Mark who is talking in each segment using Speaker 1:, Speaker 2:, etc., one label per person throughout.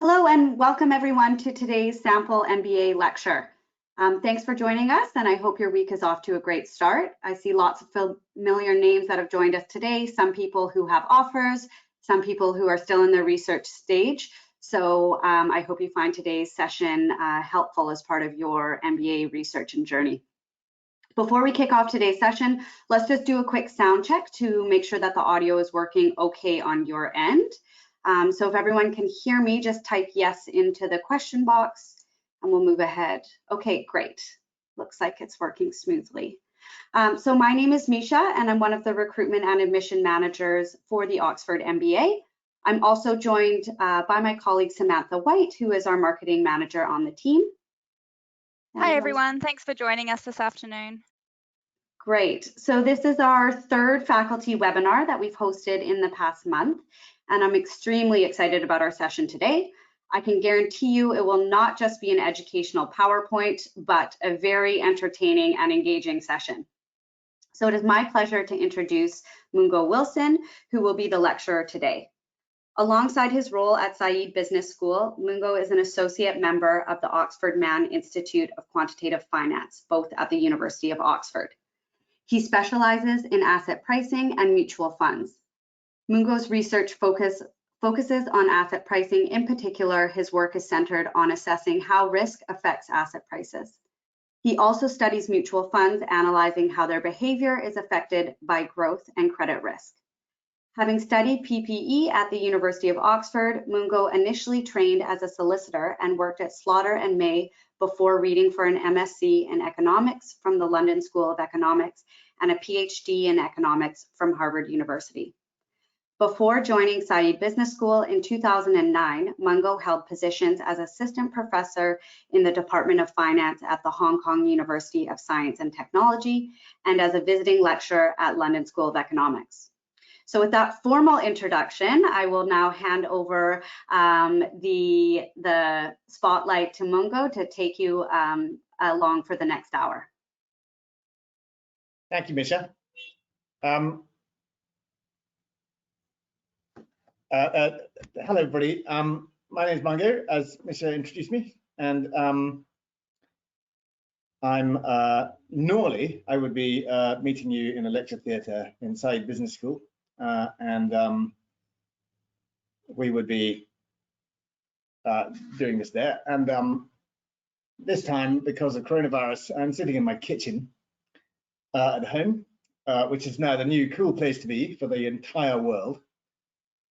Speaker 1: Hello and welcome everyone to today's sample MBA lecture. Thanks for joining us, and I hope your week is off to a great start. I see lots of familiar names that have joined us today, some people who have offers, some people who are still in their research stage. So I hope you find today's session helpful as part of your MBA research and journey. Before we kick off today's session, let's just do a quick sound check to make sure that the audio is working okay on your end. So if everyone can hear me, just type yes into the question box and we'll move ahead. Okay, great. Looks like it's working smoothly. So my name is Misha and I'm one of the recruitment and admission managers for the Oxford MBA. I'm also joined by my colleague Samantha White, who is our marketing manager on the team.
Speaker 2: Hi everyone, thanks for joining us this afternoon.
Speaker 1: Great. So this is our third faculty webinar that we've hosted in the past month, and I'm extremely excited about our session today. I can guarantee you it will not just be an educational PowerPoint, but a very entertaining and engaging session. So it is my pleasure to introduce Mungo Wilson, who will be the lecturer today. Alongside his role at Saïd Business School, Mungo is an associate member of the Oxford Mann Institute of Quantitative Finance, both at the University of Oxford. He specializes in asset pricing and mutual funds. Mungo's research focuses on asset pricing. In particular, his work is centered on assessing how risk affects asset prices. He also studies mutual funds, analyzing how their behavior is affected by growth and credit risk. Having studied PPE at the University of Oxford, Mungo initially trained as a solicitor and worked at Slaughter and May before reading for an MSc in economics from the London School of Economics and a PhD in economics from Harvard University. Before joining Saïd Business School in 2009, Mungo held positions as assistant professor in the Department of Finance at the Hong Kong University of Science and Technology and as a visiting lecturer at London School of Economics. So with that formal introduction, I will now hand over the spotlight to Mungo to take you along for the next hour.
Speaker 3: Thank you, Misha. Hello, everybody. My name is Mungo, as Misha introduced me, and normally I would be meeting you in a lecture theatre in Saïd Business School. We would be doing this there. And this time, because of coronavirus, I'm sitting in my kitchen at home, which is now the new cool place to be for the entire world.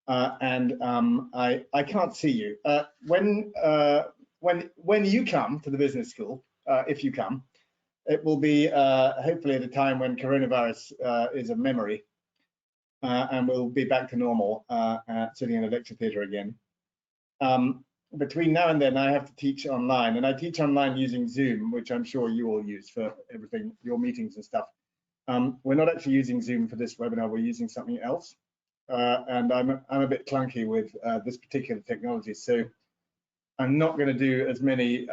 Speaker 3: I can't see you. When you come to the business school, if you come, it will be hopefully at a time when coronavirus is a memory. And we'll be back to normal, sitting in a lecture theatre again. Between now and then, I have to teach online, and I teach online using Zoom, which I'm sure you all use for everything, your meetings and stuff. We're not actually using Zoom for this webinar, we're using something else. And I'm a bit clunky with this particular technology, so I'm not going to do as many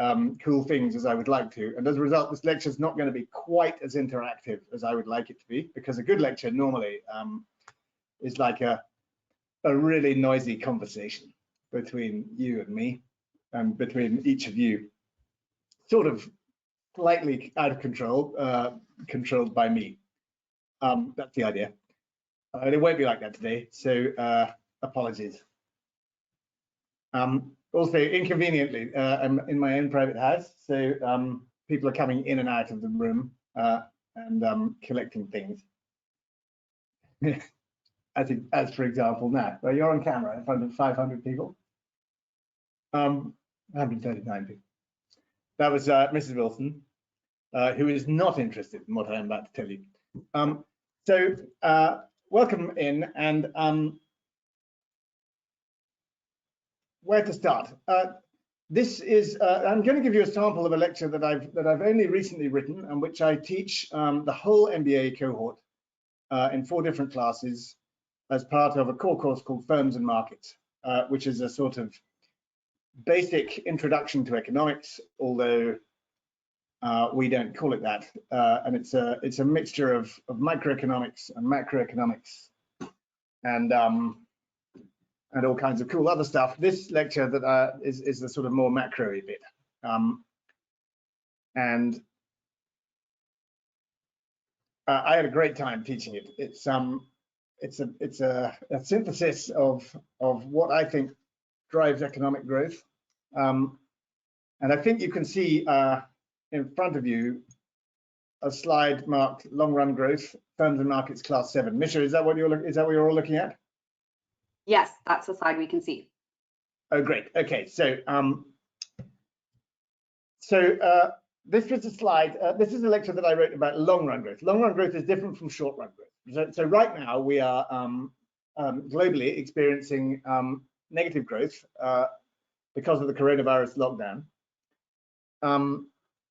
Speaker 3: cool things as I would like to. And as a result, this lecture is not going to be quite as interactive as I would like it to be, because a good lecture normally is like a really noisy conversation between you and me, and between each of you, sort of slightly out of control, controlled by me. That's the idea. And it won't be like that today, so apologies. Also, inconveniently, I'm in my own private house, so people are coming in and out of the room and collecting things. As for example now, well, you're on camera in front of 500 people, 139 people. That was Mrs. Wilson, who is not interested in what I'm about to tell you. Welcome in, and where to start? This is I'm going to give you a sample of a lecture that I've only recently written, and which I teach the whole MBA cohort in 4 different classes, as part of a core course called Firms and Markets, which is a sort of basic introduction to economics, although we don't call it that. And it's a mixture of microeconomics and macroeconomics, and and all kinds of cool other stuff. This lecture that is the sort of more macro-y bit. I had a great time teaching it. It's a synthesis of what I think drives economic growth. And I think you can see in front of you a slide marked long run growth, firms and markets class 7. Misha, is that what you're all looking at?
Speaker 1: Yes, that's the slide we can see.
Speaker 3: Oh, great. Okay, so this was a slide. This is a lecture that I wrote about long run growth. Long run growth is different from short run growth. So right now we are globally experiencing negative growth because of the coronavirus lockdown.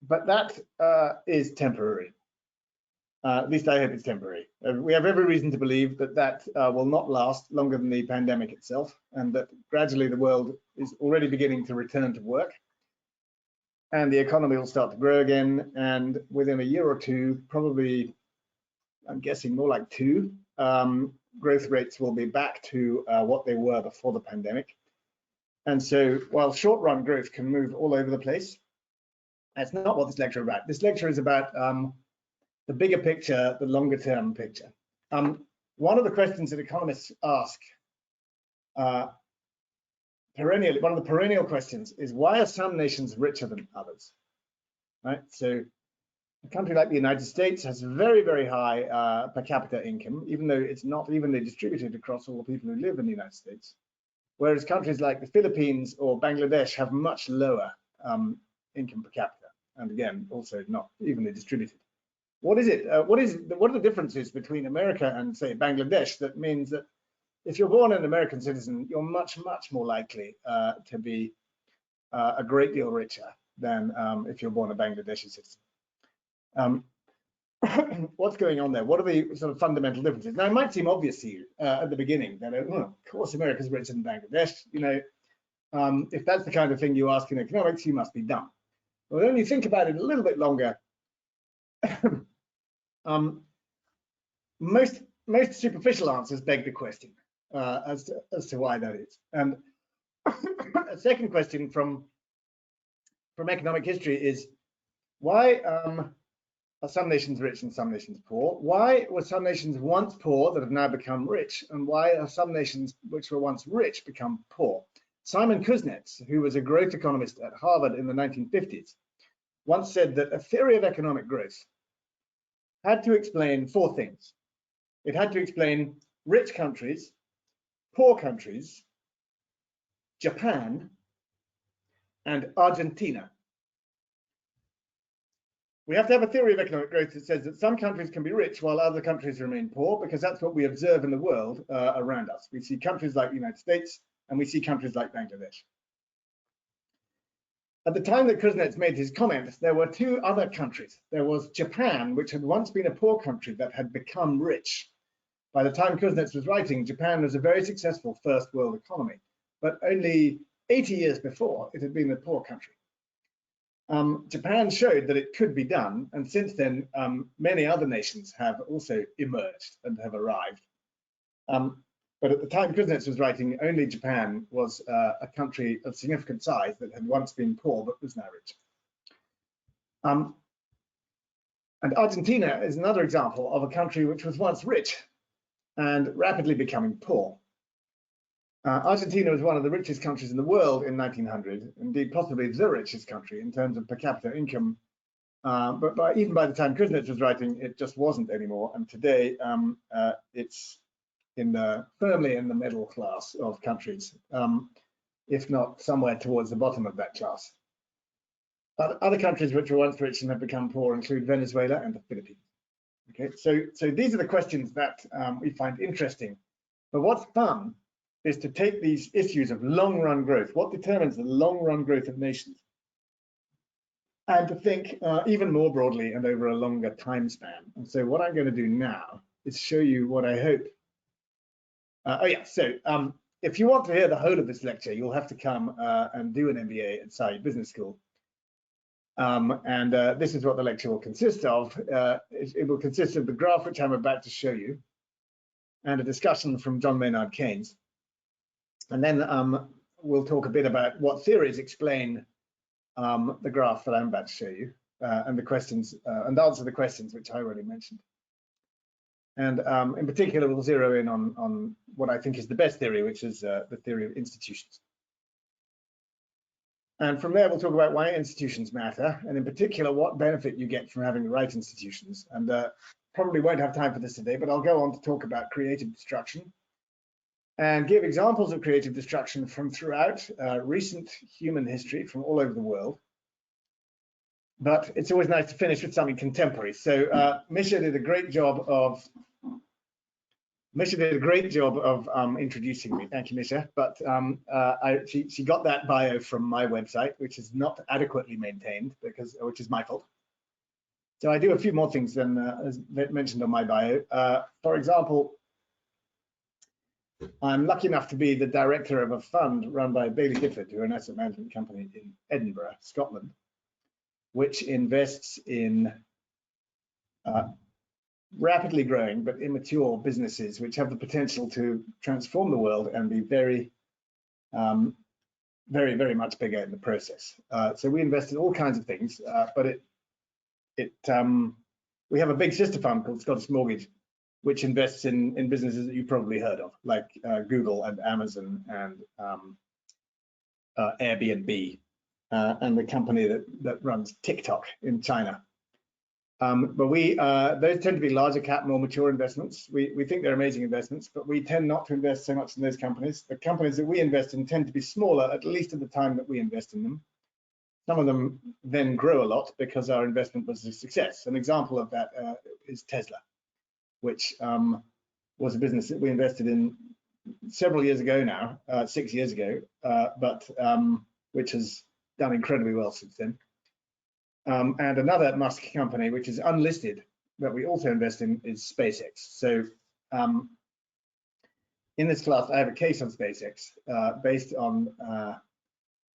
Speaker 3: But that is temporary. At least I hope it's temporary. We have every reason to believe that will not last longer than the pandemic itself, and that gradually the world is already beginning to return to work, and the economy will start to grow again. And within a year or two, probably, I'm guessing more like 2, growth rates will be back to what they were before the pandemic. And so while short run growth can move all over the place, that's not what this lecture is about. This lecture is about the bigger picture, the longer term picture. One of the questions that economists ask perennially, one of the perennial questions is, why are some nations richer than others? Right? So a country like the United States has very, very high per capita income, even though it's not evenly distributed across all the people who live in the United States. Whereas countries like the Philippines or Bangladesh have much lower income per capita, and again, also not evenly distributed. What is it? What are the differences between America and, say, Bangladesh that means that if you're born an American citizen, you're much, much more likely to be a great deal richer than if you're born a Bangladeshi citizen? What's going on there? What are the sort of fundamental differences? Now, it might seem obvious to you at the beginning that, of course, America's richer than Bangladesh. You know, if that's the kind of thing you ask in economics, you must be dumb. Well, when you think about it a little bit longer, most superficial answers beg the question as to why that is. And a second question from economic history is, why are some nations rich and some nations poor? Why were some nations once poor that have now become rich? And why are some nations which were once rich become poor? Simon Kuznets, who was a growth economist at Harvard in the 1950s, once said that a theory of economic growth had to explain 4 things. It had to explain rich countries, poor countries, Japan, and Argentina. We have to have a theory of economic growth that says that some countries can be rich while other countries remain poor, because that's what we observe in the world around us. We see countries like the United States, and we see countries like Bangladesh. At the time that Kuznets made his comment, there were 2 other countries. There was Japan, which had once been a poor country that had become rich. By the time Kuznets was writing, Japan was a very successful first world economy, but only 80 years before, it had been a poor country. Japan showed that it could be done, and since then, many other nations have also emerged and have arrived. But at the time Kuznets was writing, only Japan was a country of significant size that had once been poor but was now rich. And Argentina is another example of a country which was once rich and rapidly becoming poor. Argentina was one of the richest countries in the world in 1900, indeed possibly the richest country in terms of per capita income. But even by the time Kuznets was writing, it just wasn't anymore. And today it's firmly in the middle class of countries, if not somewhere towards the bottom of that class. Other countries which were once rich and have become poor include Venezuela and the Philippines. Okay, so these are the questions that we find interesting. But what's fun is to take these issues of long-run growth, what determines the long-run growth of nations, and to think even more broadly and over a longer time span. And so what I'm going to do now is show you what I hope. If you want to hear the whole of this lecture, you'll have to come and do an MBA at Saïd Business School. This is what the lecture will consist of. It will consist of the graph which I'm about to show you, and a discussion from John Maynard Keynes. And then we'll talk a bit about what theories explain the graph that I'm about to show you, and the questions, and answer the questions which I already mentioned. And in particular, we'll zero in on what I think is the best theory, which is the theory of institutions. And from there, we'll talk about why institutions matter, and in particular, what benefit you get from having the right institutions. And probably won't have time for this today, but I'll go on to talk about creative destruction and give examples of creative destruction from throughout recent human history from all over the world. But it's always nice to finish with something contemporary. So Misha did a great job of introducing me. Thank you, Misha. But she got that bio from my website, which is not adequately maintained, which is my fault. So I do a few more things than as mentioned on my bio. For example, I'm lucky enough to be the director of a fund run by Baillie Gifford, who are an asset management company in Edinburgh, Scotland, which invests in rapidly growing but immature businesses which have the potential to transform the world and be very, very much bigger in the process. So we invest in all kinds of things, but we have a big sister fund called Scottish Mortgage, which invests in businesses that you've probably heard of, like Google and Amazon and Airbnb, and the company that runs TikTok in China. But those tend to be larger cap, more mature investments. We think they're amazing investments, but we tend not to invest so much in those companies. The companies that we invest in tend to be smaller, at least at the time that we invest in them. Some of them then grow a lot because our investment was a success. An example of that is Tesla, which was a business that we invested in several years ago now, 6 years ago, but which has done incredibly well since then. And another Musk company, which is unlisted, that we also invest in, is SpaceX. So in this class, I have a case on SpaceX based on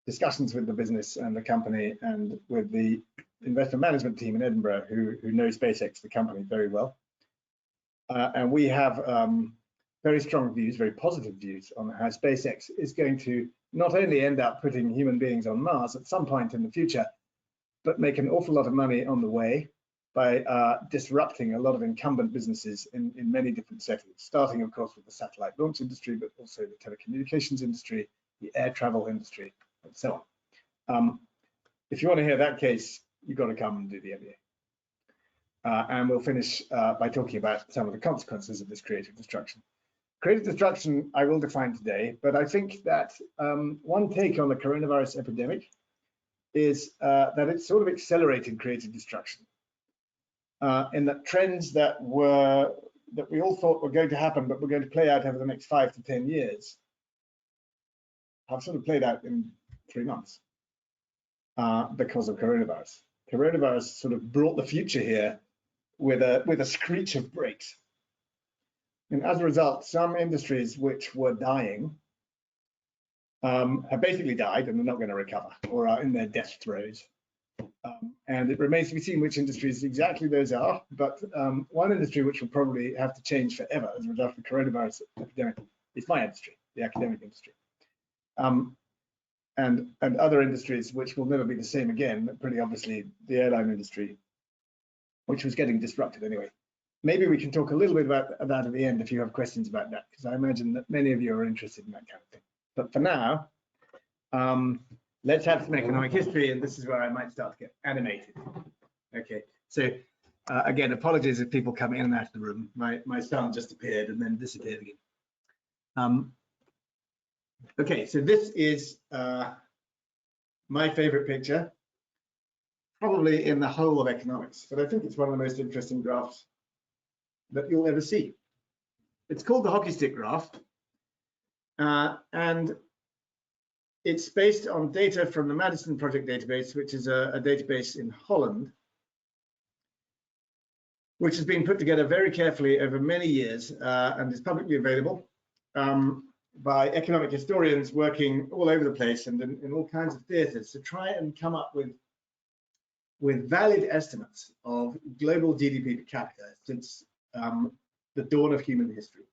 Speaker 3: discussions with the business and the company and with the investment management team in Edinburgh who know SpaceX, the company, very well. And we have very strong views, very positive views on how SpaceX is going to not only end up putting human beings on Mars at some point in the future, but make an awful lot of money on the way by disrupting a lot of incumbent businesses in many different settings, starting, of course, with the satellite launch industry, but also the telecommunications industry, the air travel industry, and so on. If you want to hear that case, you've got to come and do the MBA. And we'll finish by talking about some of the consequences of this creative destruction. Creative destruction, I will define today, but I think that one take on the coronavirus epidemic is that it's sort of accelerated creative destruction in that trends that we all thought were going to happen, but were going to play out over the next 5 to 10 years, have sort of played out in 3 months because of coronavirus. Coronavirus sort of brought the future here with a screech of brakes. And as a result, some industries which were dying have basically died and they're not going to recover or are in their death throes. And it remains to be seen which industries exactly those are. But one industry which will probably have to change forever as a result of the coronavirus epidemic is my industry, the academic industry. And other industries which will never be the same again, pretty obviously the airline industry, which was getting disrupted anyway. Maybe we can talk a little bit about that at the end if you have questions about that, because I imagine that many of you are interested in that kind of thing. But for now, let's have some economic history, and this is where I might start to get animated. Okay, so again, apologies if people come in and out of the room. My son just appeared and then disappeared again. Okay, so this is my favorite picture, probably in the whole of economics, but I think it's one of the most interesting graphs that you'll ever see. It's called the hockey stick graph, and it's based on data from the Madison Project database, which is a database in Holland, which has been put together very carefully over many years and is publicly available by economic historians working all over the place and in all kinds of theaters to try and come up with valid estimates of global GDP per capita since the dawn of human history.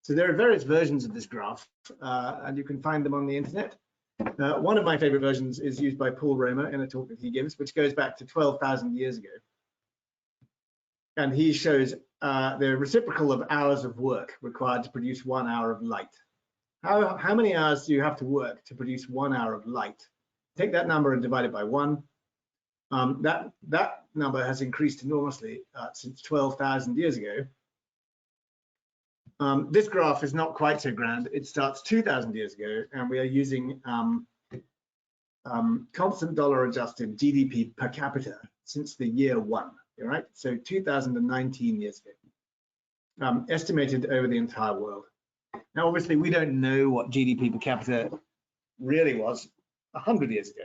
Speaker 3: So there are various versions of this graph, and you can find them on the internet. One of my favorite versions is used by Paul Romer in a talk that he gives, which goes back to 12,000 years ago. And he shows the reciprocal of hours of work required to produce 1 hour of light. How many hours do you have to work to produce 1 hour of light? Take that number and divide it by 1. That number has increased enormously since 12,000 years ago. This graph is not quite so grand. It starts 2,000 years ago, and we are using constant dollar adjusted GDP per capita since the year 1. All right, so 2019 years ago, estimated over the entire world. Now, obviously, we don't know what GDP per capita really was 100 years ago.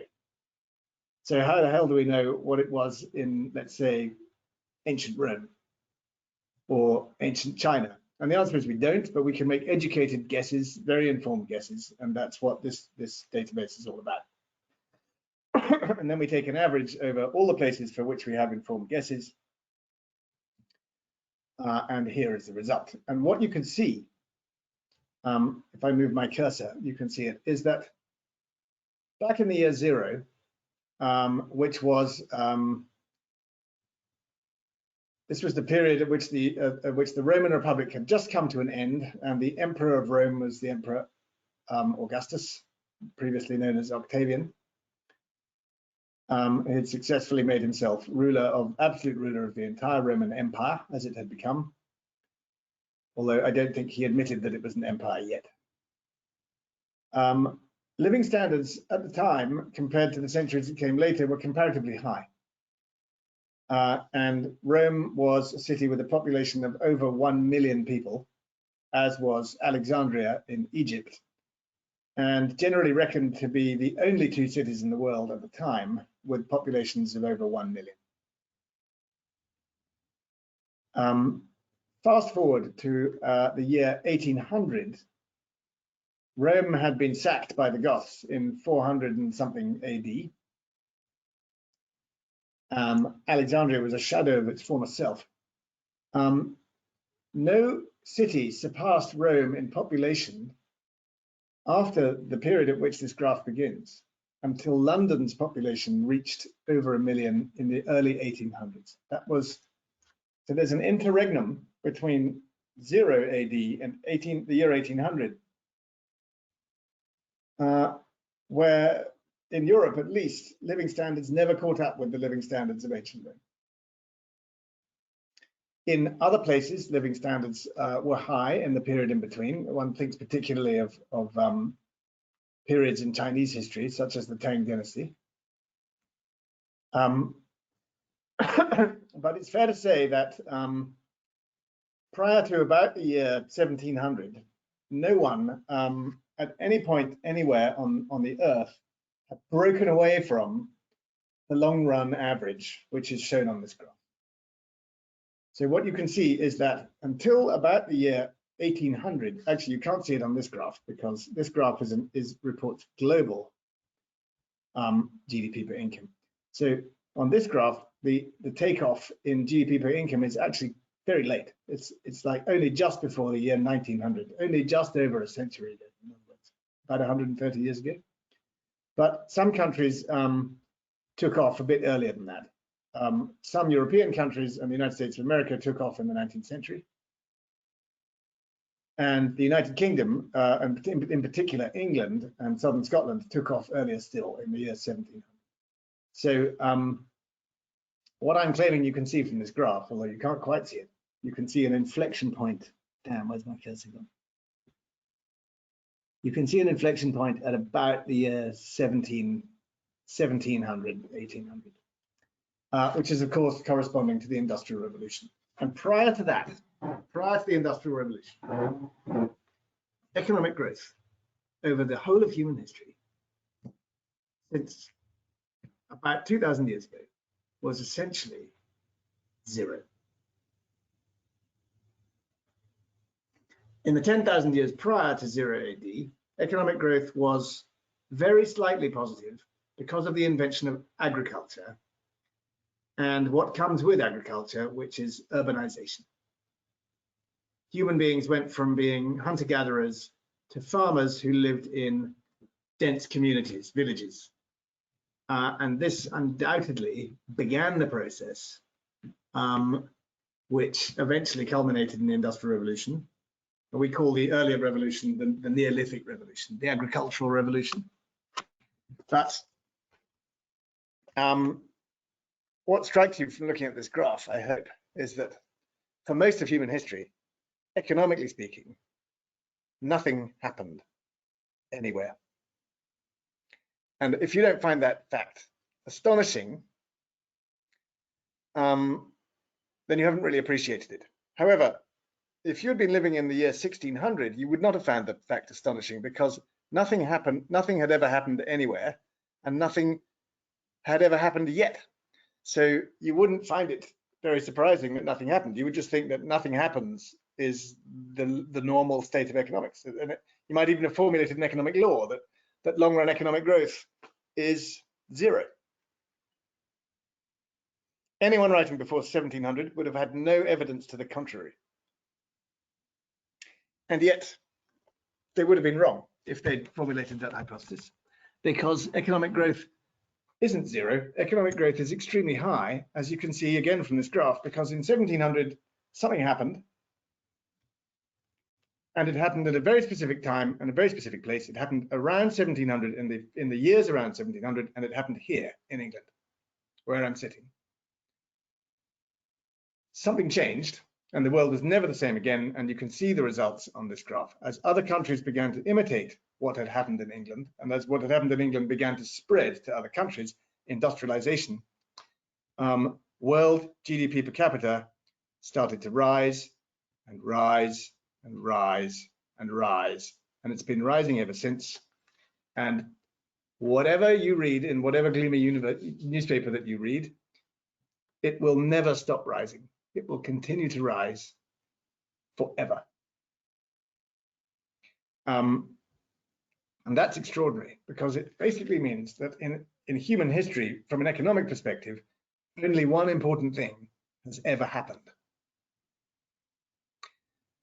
Speaker 3: So how the hell do we know what it was in, let's say, ancient Rome or ancient China? And the answer is we don't, but we can make educated guesses, very informed guesses, and that's what this database is all about. And then we take an average over all the places for which we have informed guesses. And here is the result. And what you can see, if I move my cursor, you can see it, is that back in the year 0, which was, this was the period at which the Roman Republic had just come to an end, and the Emperor of Rome was the Emperor Augustus, previously known as Octavian. He had successfully made himself absolute ruler of the entire Roman Empire, as it had become, although I don't think he admitted that it was an empire yet. Living standards at the time, compared to the centuries that came later, were comparatively high. And Rome was a city with a population of over 1 million people, as was Alexandria in Egypt, and generally reckoned to be the only 2 cities in the world at the time with populations of over 1 million. Fast forward to the year 1800, Rome had been sacked by the Goths in 400 and something AD. Alexandria was a shadow of its former self. No city surpassed Rome in population after the period at which this graph begins, until London's population reached over 1 million in the early 1800s. So there's an interregnum between 0 AD and the year 1800, where in Europe, at least, living standards never caught up with the living standards of ancient Rome. In other places, living standards were high in the period in between. One thinks particularly of periods in Chinese history, such as the Tang Dynasty. But it's fair to say that prior to about the year 1700, no one at any point anywhere on the Earth had broken away from the long run average, which is shown on this graph. So what you can see is that until about the year 1800, actually you can't see it on this graph because this graph reports global GDP per income. So on this graph, the takeoff in GDP per income is actually very late. It's like only just before the year 1900, only just over a century ago, in other words, about 130 years ago. But some countries took off a bit earlier than that. Some European countries and the United States of America took off in the 19th century. And the United Kingdom, and in particular England and southern Scotland, took off earlier still in the year 1700. So what I'm claiming you can see from this graph, although you can't quite see it, you can see an inflection point. Damn, where's my cursor gone? You can see an inflection point at about the year 1700, 1800, which is of course corresponding to the Industrial Revolution. And prior to that, prior to the Industrial Revolution, economic growth over the whole of human history, since about 2,000 years ago, was essentially 0. In the 10,000 years prior to 0 AD, economic growth was very slightly positive because of the invention of agriculture and what comes with agriculture, which is urbanization. human beings went from being hunter-gatherers to farmers who lived in dense communities, villages. And this undoubtedly began the process, which eventually culminated in the Industrial Revolution. We call the earlier revolution the Neolithic Revolution, the agricultural revolution. But what strikes you from looking at this graph, I hope, is that for most of human history, economically speaking, nothing happened anywhere. And if you don't find that fact astonishing, then you haven't really appreciated it. However, if you'd been living in the year 1600, you would not have found the fact astonishing, because nothing had ever happened anywhere, and nothing had ever happened yet. So you wouldn't find it very surprising that nothing happened. You would just think that nothing happens is the normal state of economics. And you might even have formulated an economic law that long-run economic growth is zero. Anyone writing before 1700 would have had no evidence to the contrary. And yet, they would have been wrong if they'd formulated that hypothesis, because economic growth isn't zero. Economic growth is extremely high, as you can see again from this graph, because in 1700, something happened, and it happened at a very specific time and a very specific place. It happened around 1700, in the years around 1700, and it happened here in England, where I'm sitting. Something changed, and the world was never the same again, and you can see the results on this graph. As other countries began to imitate what had happened in England, and as what had happened in England began to spread to other countries, industrialization, world GDP per capita started to rise and rise and rise and rise, and it's been rising ever since. And whatever you read in whatever gloomy newspaper that you read, it will never stop rising. It will continue to rise forever. And that's extraordinary, because it basically means that in human history, from an economic perspective, only one important thing has ever happened.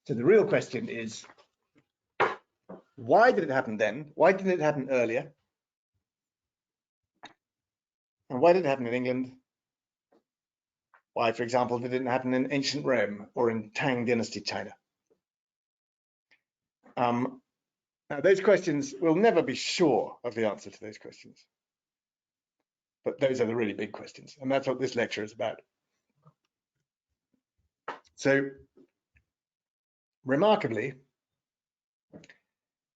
Speaker 3: So the real question is, why did it happen then? Why didn't it happen earlier? And why did it happen in England? Why, for example, did it happen in ancient Rome or in Tang Dynasty China? Now, those questions, we'll never be sure of the answer to those questions. But those are the really big questions, and that's what this lecture is about. So, remarkably,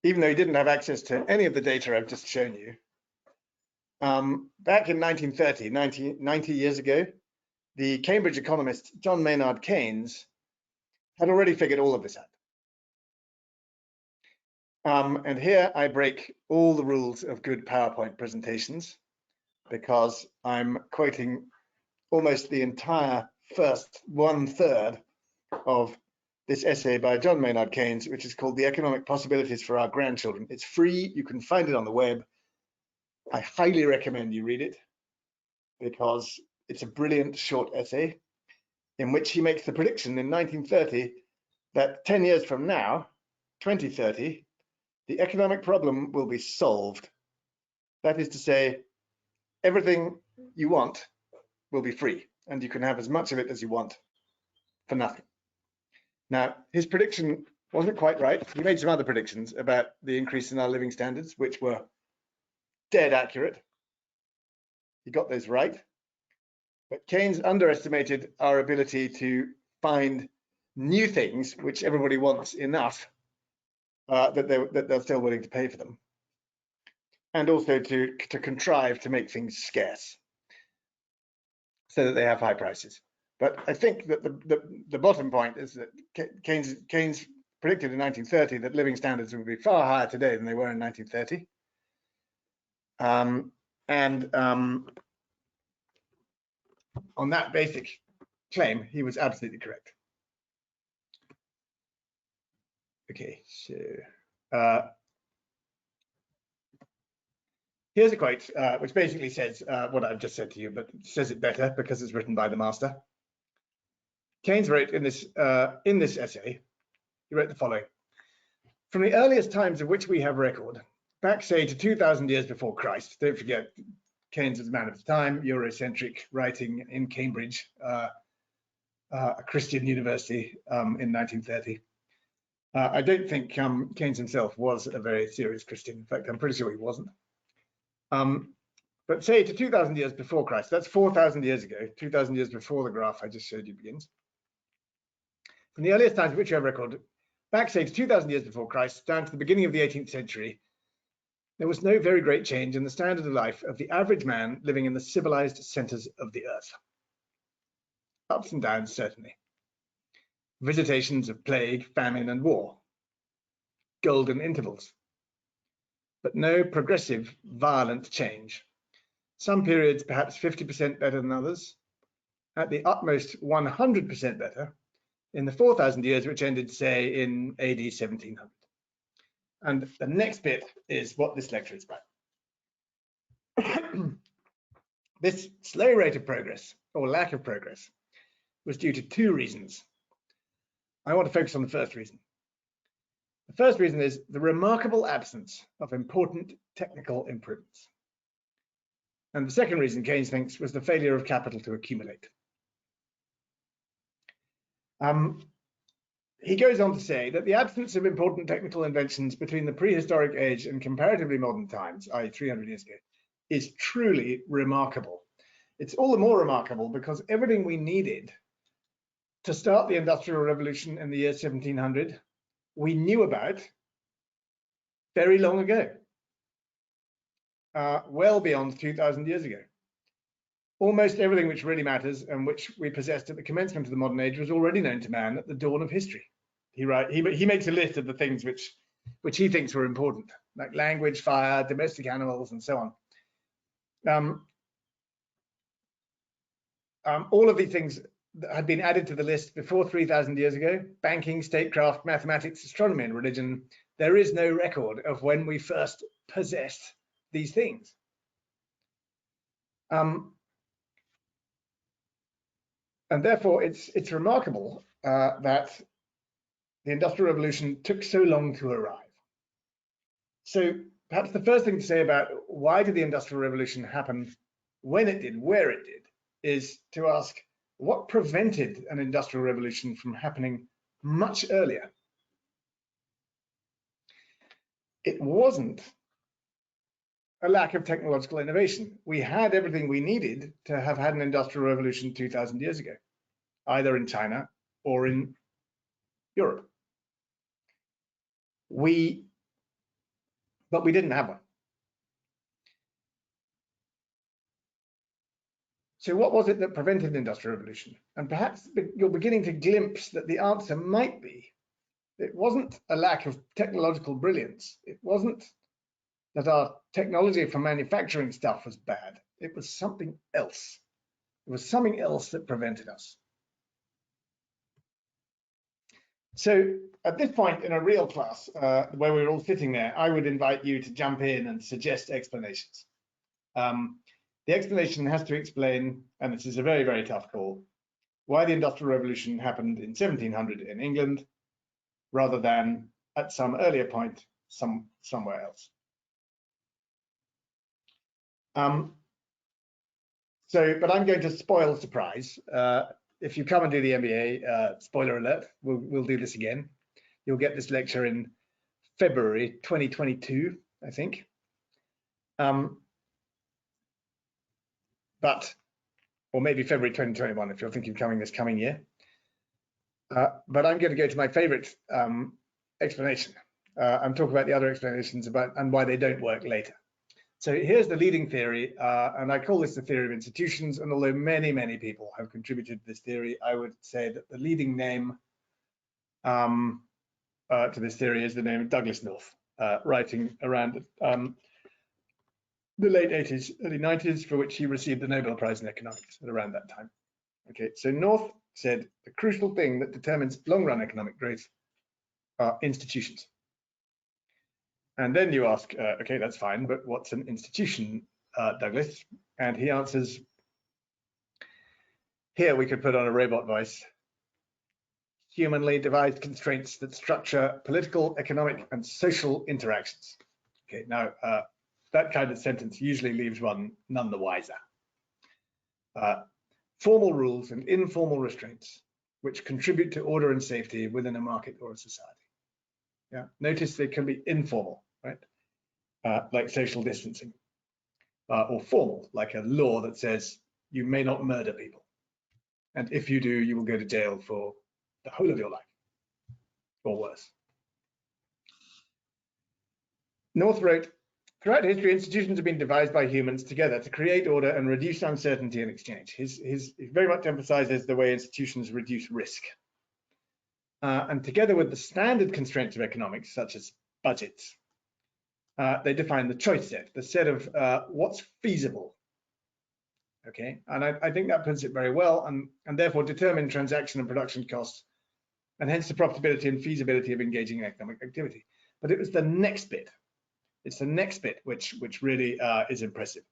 Speaker 3: even though he didn't have access to any of the data I've just shown you, back in 1930, 90 years ago, the Cambridge economist John Maynard Keynes had already figured all of this out. And here I break all the rules of good PowerPoint presentations, because I'm quoting almost the entire first 1/3 of this essay by John Maynard Keynes, which is called The Economic Possibilities for Our Grandchildren. It's free, you can find it on the web. I highly recommend you read it, because it's a brilliant short essay in which he makes the prediction in 1930 that 10 years from now, 2030, the economic problem will be solved. That is to say, everything you want will be free, and you can have as much of it as you want for nothing. Now, his prediction wasn't quite right. He made some other predictions about the increase in our living standards, which were dead accurate. He got those right. But Keynes underestimated our ability to find new things which everybody wants enough that they're still willing to pay for them, and also to contrive to make things scarce so that they have high prices. But I think that the bottom point is that Keynes predicted in 1930 that living standards would be far higher today than they were in 1930. On that basic claim, he was absolutely correct. Okay, so here's a quote which basically says what I've just said to you, but says it better because it's written by the master. Keynes wrote in this essay He wrote the following: from the earliest times of which we have record, back say to 2000 years before Christ, don't forget Keynes was a man of the time, Eurocentric, writing in Cambridge, a Christian university in 1930. I don't think Keynes himself was a very serious Christian. In fact, I'm pretty sure he wasn't. But say to 2000 years before Christ, that's 4,000 years ago, 2,000 years before the graph I just showed you begins. From the earliest times of which we have record, back say to 2,000 years before Christ, down to the beginning of the 18th century, there was no very great change in the standard of life of the average man living in the civilized centers of the earth. Ups and downs, certainly. Visitations of plague, famine, and war. Golden intervals. But no progressive, violent change. Some periods perhaps 50% better than others. At the utmost 100% better in the 4,000 years which ended, say, in AD 1700. And the next bit is what this lecture is about. This slow rate of progress, or lack of progress, was due to two reasons. I want to focus on the first reason. The first reason is the remarkable absence of important technical improvements. And the second reason, Keynes thinks, was the failure of capital to accumulate. He goes on to say that the absence of important technical inventions between the prehistoric age and comparatively modern times, i.e. 300 years ago, is truly remarkable. It's all the more remarkable because everything we needed to start the Industrial Revolution in the year 1700, we knew about very long ago, well beyond 2,000 years ago. Almost everything which really matters and which we possessed at the commencement of the modern age was already known to man at the dawn of history. He makes a list of the things which he thinks were important, like language, fire, domestic animals, and so on. All of these things had been added to the list before 3,000 years ago: banking, statecraft, mathematics, astronomy, and religion. There is no record of when we first possessed these things. And therefore, it's remarkable that the Industrial Revolution took so long to arrive. So perhaps the first thing to say about why did the Industrial Revolution happen when it did, where it did, is to ask what prevented an Industrial Revolution from happening much earlier. It wasn't a lack of technological innovation. We had everything we needed to have had an Industrial Revolution 2,000 years ago, either in China or in Europe. But we didn't have one. So what was it that prevented the Industrial Revolution? And perhaps you're beginning to glimpse that the answer might be, it wasn't a lack of technological brilliance. It wasn't that our technology for manufacturing stuff was bad. It was something else. It was something else that prevented us. So at this point in a real class, where we're all sitting there, I would invite you to jump in and suggest explanations. The explanation has to explain, and this is a very, very tough call, why the Industrial Revolution happened in 1700 in England, rather than at some earlier point somewhere else. But I'm going to spoil the surprise. If you come and do the MBA, spoiler alert, we'll do this again. You'll get this lecture in February 2022, I think. Or maybe February 2021 if you're thinking of coming this coming year. But I'm going to go to my favorite explanation and talk about the other explanations about and why they don't work later. So here's the leading theory, and I call this the theory of institutions. And although many, many people have contributed to this theory, I would say that the leading name to this theory is the name of Douglas North, writing around the late 80s, early 90s, for which he received the Nobel Prize in Economics at around that time. Okay, so North said the crucial thing that determines long-run economic growth are institutions. And then you ask, okay, that's fine, but what's an institution, Douglas? And he answers, here we could put on a robot voice, humanly devised constraints that structure political, economic, and social interactions. Okay, now that kind of sentence usually leaves one none the wiser. Formal rules and informal restraints which contribute to order and safety within a market or a society. Yeah, notice they can be informal, right? Like social distancing, or formal, like a law that says you may not murder people. And if you do, you will go to jail for the whole of your life, or worse. North wrote, throughout history, institutions have been devised by humans together to create order and reduce uncertainty and exchange. He very much emphasizes the way institutions reduce risk. And together with the standard constraints of economics, such as budgets, they define the choice set, the set of what's feasible. Okay, and I think that puts it very well, and therefore determine transaction and production costs, and hence the profitability and feasibility of engaging in economic activity. But it was the next bit. It's the next bit which really is impressive.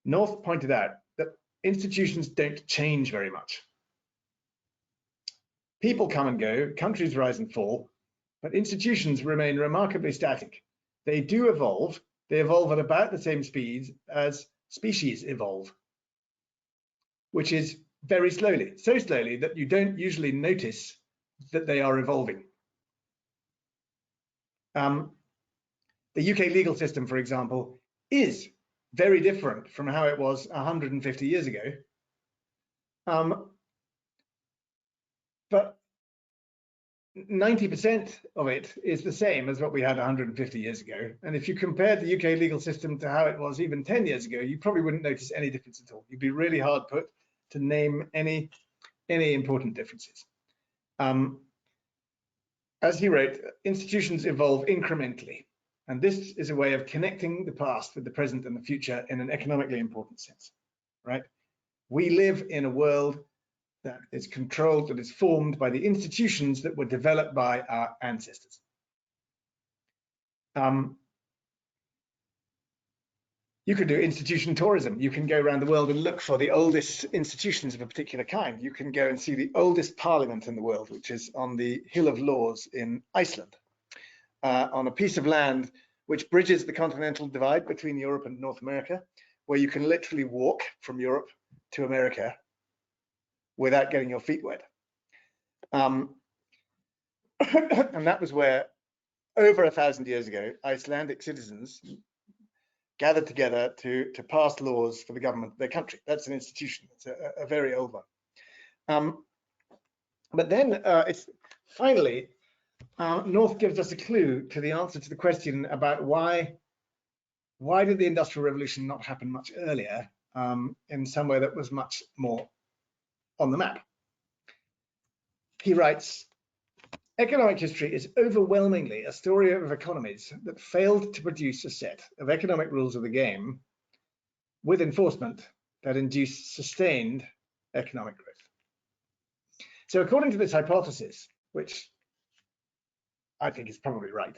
Speaker 3: North pointed out that institutions don't change very much. People come and go, countries rise and fall, but institutions remain remarkably static. They do evolve. They evolve at about the same speed as species evolve, which is very slowly, so slowly that you don't usually notice that they are evolving. The UK legal system, for example, is very different from how it was 150 years ago. But 90% of it is the same as what we had 150 years ago. And if you compared the UK legal system to how it was even 10 years ago, you probably wouldn't notice any difference at all. You'd be really hard put to name any important differences. As he wrote, institutions evolve incrementally. And this is a way of connecting the past with the present and the future in an economically important sense, right? We live in a world that is controlled, that is formed by the institutions that were developed by our ancestors. You can do institution tourism. You can go around the world and look for the oldest institutions of a particular kind. You can go and see the oldest parliament in the world, which is on the Hill of Laws in Iceland, on a piece of land which bridges the continental divide between Europe and North America, where you can literally walk from Europe to America without getting your feet wet. And that was where, over 1,000 years ago, Icelandic citizens gathered together to pass laws for the government of their country. That's an institution. It's a very old one. But then it's finally, North gives us a clue to the answer to the question about why did the Industrial Revolution not happen much earlier in somewhere that was much more on the map. He writes, economic history is overwhelmingly a story of economies that failed to produce a set of economic rules of the game with enforcement that induce sustained economic growth. So according to this hypothesis, which I think is probably right,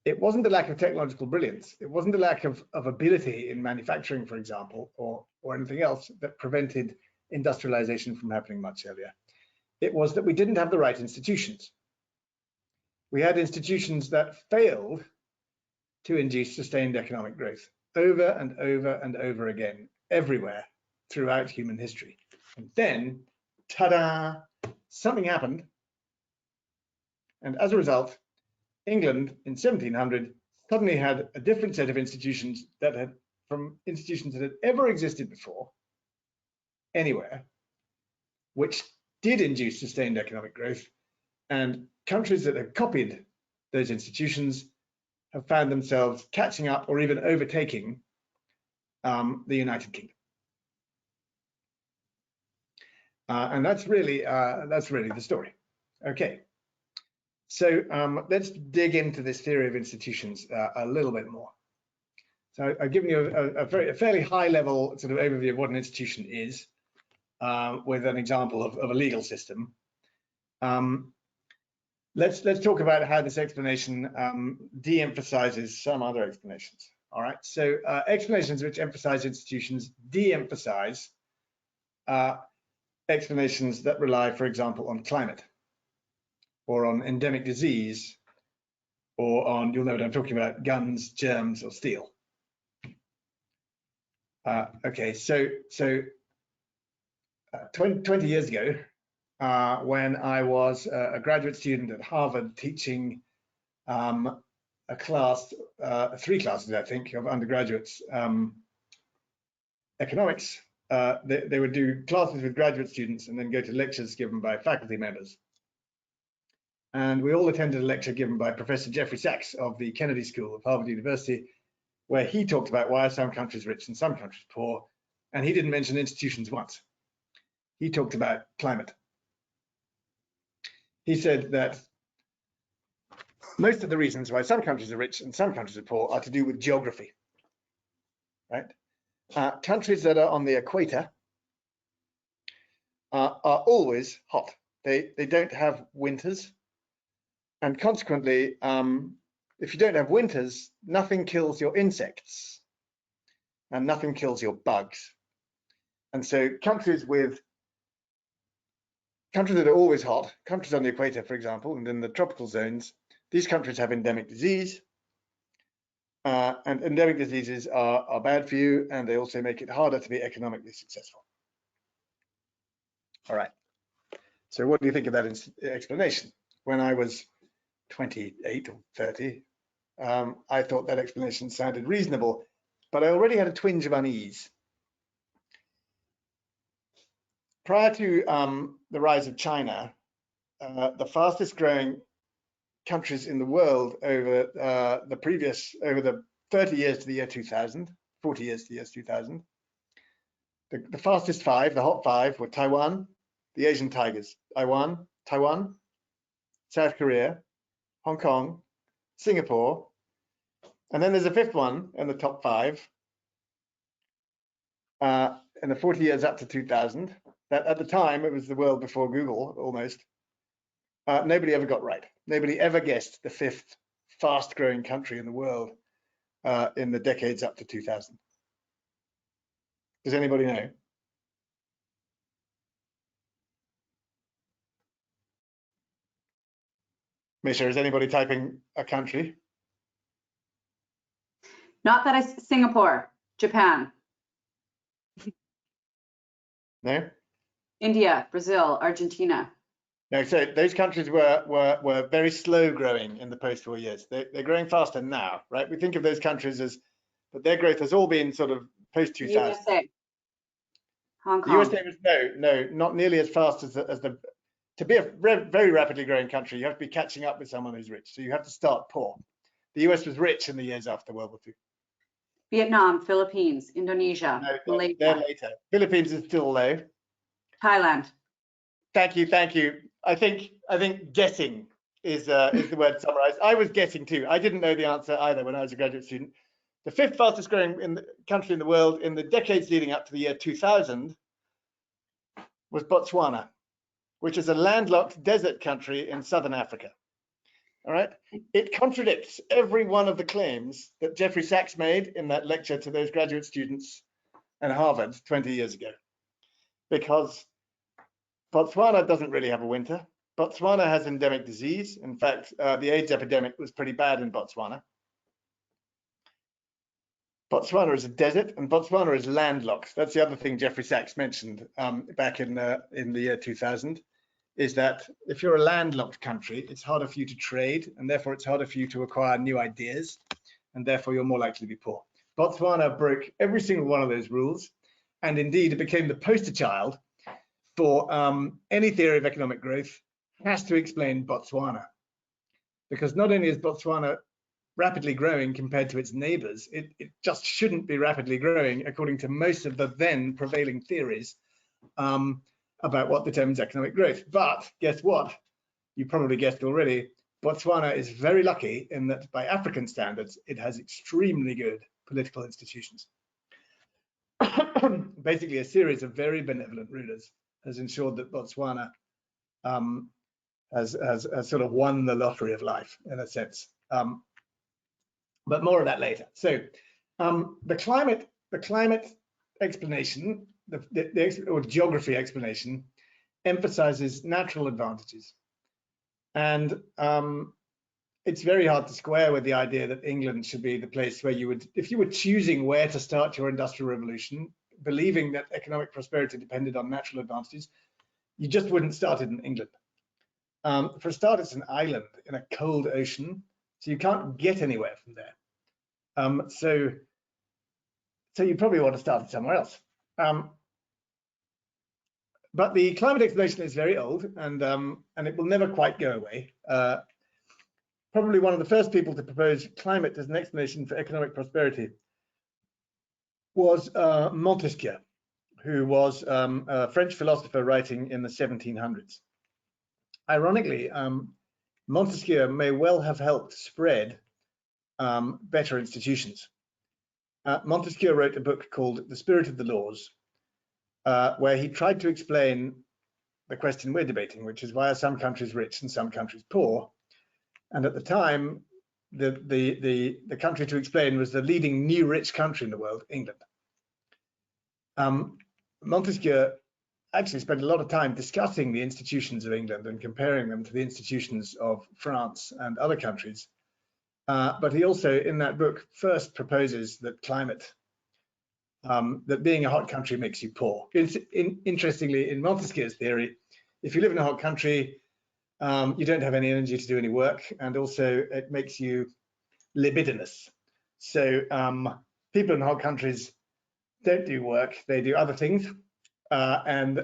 Speaker 3: it wasn't a lack of technological brilliance. It wasn't a lack of ability in manufacturing, for example, or anything else that prevented industrialization from happening much earlier. It was that we didn't have the right institutions. We had institutions that failed to induce sustained economic growth over and over and over again, everywhere throughout human history. And then, ta-da, something happened. And as a result, England in 1700 suddenly had a different set of institutions from institutions that had ever existed before, anywhere, which did induce sustained economic growth, and countries that have copied those institutions have found themselves catching up or even overtaking the United Kingdom. And that's really the story. Okay, so let's dig into this theory of institutions a little bit more. So I've given you a fairly high level sort of overview of what an institution is, with an example of a legal system. Let's talk about how this explanation de-emphasizes some other explanations. All right, so explanations which emphasize institutions de-emphasize explanations that rely, for example, on climate or on endemic disease or on, you'll know what I'm talking about, guns, germs, or steel. Okay, so 20 years ago, when I was a graduate student at Harvard teaching a class, 3 classes, I think, of undergraduates, economics, they would do classes with graduate students and then go to lectures given by faculty members. And we all attended a lecture given by Professor Jeffrey Sachs of the Kennedy School of Harvard University, where he talked about why are some countries rich and some countries poor, and he didn't mention institutions once. He talked about climate. He said that most of the reasons why some countries are rich and some countries are poor are to do with geography, right? Countries that are on the equator are always hot. They don't have winters, and consequently, if you don't have winters, nothing kills your insects and nothing kills your bugs. And so countries that are always hot, countries on the equator, for example, and in the tropical zones, these countries have endemic disease, and endemic diseases are bad for you, and they also make it harder to be economically successful. All right. So what do you think of that explanation? When I was 28 or 30, I thought that explanation sounded reasonable, but I already had a twinge of unease. Prior to the rise of China, the fastest growing countries in the world over the 30 years to the year 2000, 40 years to the year 2000, the fastest 5, the hot 5, were Taiwan, the Asian tigers, Taiwan, South Korea, Hong Kong, Singapore, and then there's a 5th one in the top 5 in the 40 years up to 2000. That at the time, it was the world before Google, almost. Nobody ever got right. Nobody ever guessed the 5th fast growing country in the world in the decades up to 2000. Does anybody know? Misha, is anybody typing a country?
Speaker 1: Not that Singapore, Japan,
Speaker 3: No?
Speaker 1: India, Brazil, Argentina.
Speaker 3: No, so those countries were very slow growing in the post-war years. They're growing faster now, right? We think of those countries as, but their growth has all been sort of post-2000.
Speaker 1: USA, Hong
Speaker 3: The
Speaker 1: Kong.
Speaker 3: USA was no, not nearly as fast as to be a very rapidly growing country, you have to be catching up with someone who's rich. So you have to start poor. The US was rich in the years after World War II.
Speaker 1: Vietnam, Philippines, Indonesia, Malaysia.
Speaker 3: They're later. Philippines is still low.
Speaker 1: Thailand.
Speaker 3: Thank you. I think guessing is the word summarized. I was guessing too. I didn't know the answer either when I was a graduate student. The 5th fastest growing country in the world in the decades leading up to the year 2000 was Botswana, which is a landlocked desert country in southern Africa. All right. It contradicts every one of the claims that Jeffrey Sachs made in that lecture to those graduate students at Harvard 20 years ago, because Botswana doesn't really have a winter. Botswana has endemic disease. In fact, the AIDS epidemic was pretty bad in Botswana. Botswana is a desert, and Botswana is landlocked. That's the other thing Jeffrey Sachs mentioned back in the year 2000, is that if you're a landlocked country, it's harder for you to trade, and therefore it's harder for you to acquire new ideas, and therefore you're more likely to be poor. Botswana broke every single one of those rules, and indeed it became the poster child for any theory of economic growth has to explain Botswana. Because not only is Botswana rapidly growing compared to its neighbors, it just shouldn't be rapidly growing according to most of the then prevailing theories about what determines economic growth. But guess what? You probably guessed already, Botswana is very lucky in that by African standards, it has extremely good political institutions. Basically, a series of very benevolent rulers has ensured that Botswana has sort of won the lottery of life in a sense. But more of that later. So the climate explanation, or geography explanation, emphasizes natural advantages. And it's very hard to square with the idea that England should be the place where you would, if you were choosing where to start your industrial revolution, believing that economic prosperity depended on natural advantages, you just wouldn't start it in England. For a start, it's an island in a cold ocean, so you can't get anywhere from there. So you probably want to start it somewhere else. But the climate explanation is very old, and it will never quite go away. Probably one of the first people to propose climate as an explanation for economic prosperity was Montesquieu, who was a French philosopher writing in the 1700s. Ironically, Montesquieu may well have helped spread better institutions. Montesquieu wrote a book called The Spirit of the Laws, where he tried to explain the question we're debating, which is why are some countries rich and some countries poor? And at the time, the country to explain was the leading new rich country in the world, England. Montesquieu actually spent a lot of time discussing the institutions of England and comparing them to the institutions of France and other countries. But he also, in that book, first proposes that climate, that being a hot country makes you poor. Interestingly, in Montesquieu's theory, if you live in a hot country, you don't have any energy to do any work, and also it makes you libidinous. So people in hot countries don't do work, they do other things. And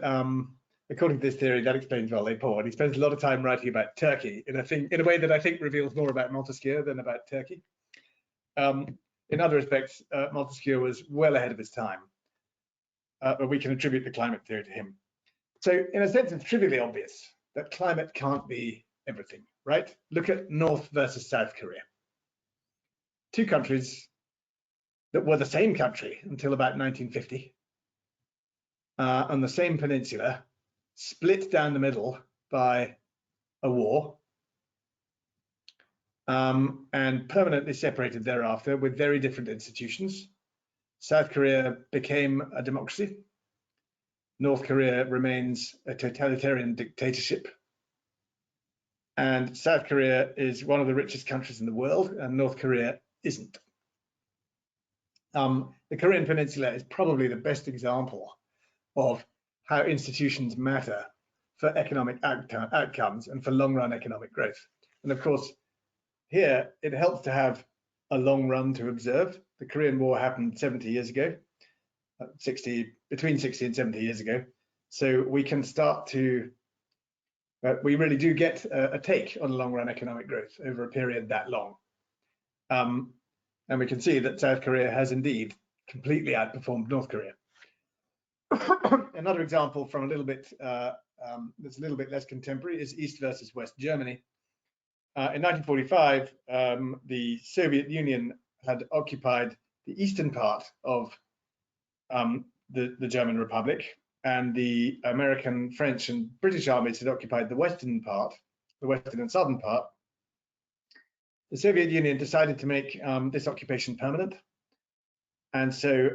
Speaker 3: according to this theory, that explains why they're poor. And he spends a lot of time writing about Turkey in a way that I think reveals more about Montesquieu than about Turkey. In other respects, Montesquieu was well ahead of his time, but we can attribute the climate theory to him. So in a sense, it's trivially obvious that climate can't be everything, right? Look at North versus South Korea. Two countries that were the same country until about 1950, on the same peninsula, split down the middle by a war, and permanently separated thereafter with very different institutions. South Korea became a democracy. North Korea remains a totalitarian dictatorship. And South Korea is one of the richest countries in the world, and North Korea isn't. The Korean Peninsula is probably the best example of how institutions matter for economic outcomes and for long-run economic growth. And of course, here it helps to have a long run to observe. The Korean War happened 70 years ago, between 60 and 70 years ago. So we can start to, we really do get a take on long-run economic growth over a period that long. And we can see that South Korea has indeed completely outperformed North Korea. Another example from a little bit that's a little bit less contemporary is East versus West Germany. In 1945, the Soviet Union had occupied the eastern part of the German Republic, and the American, French, and British armies had occupied the western part, the western and southern part. The Soviet Union decided to make this occupation permanent, and so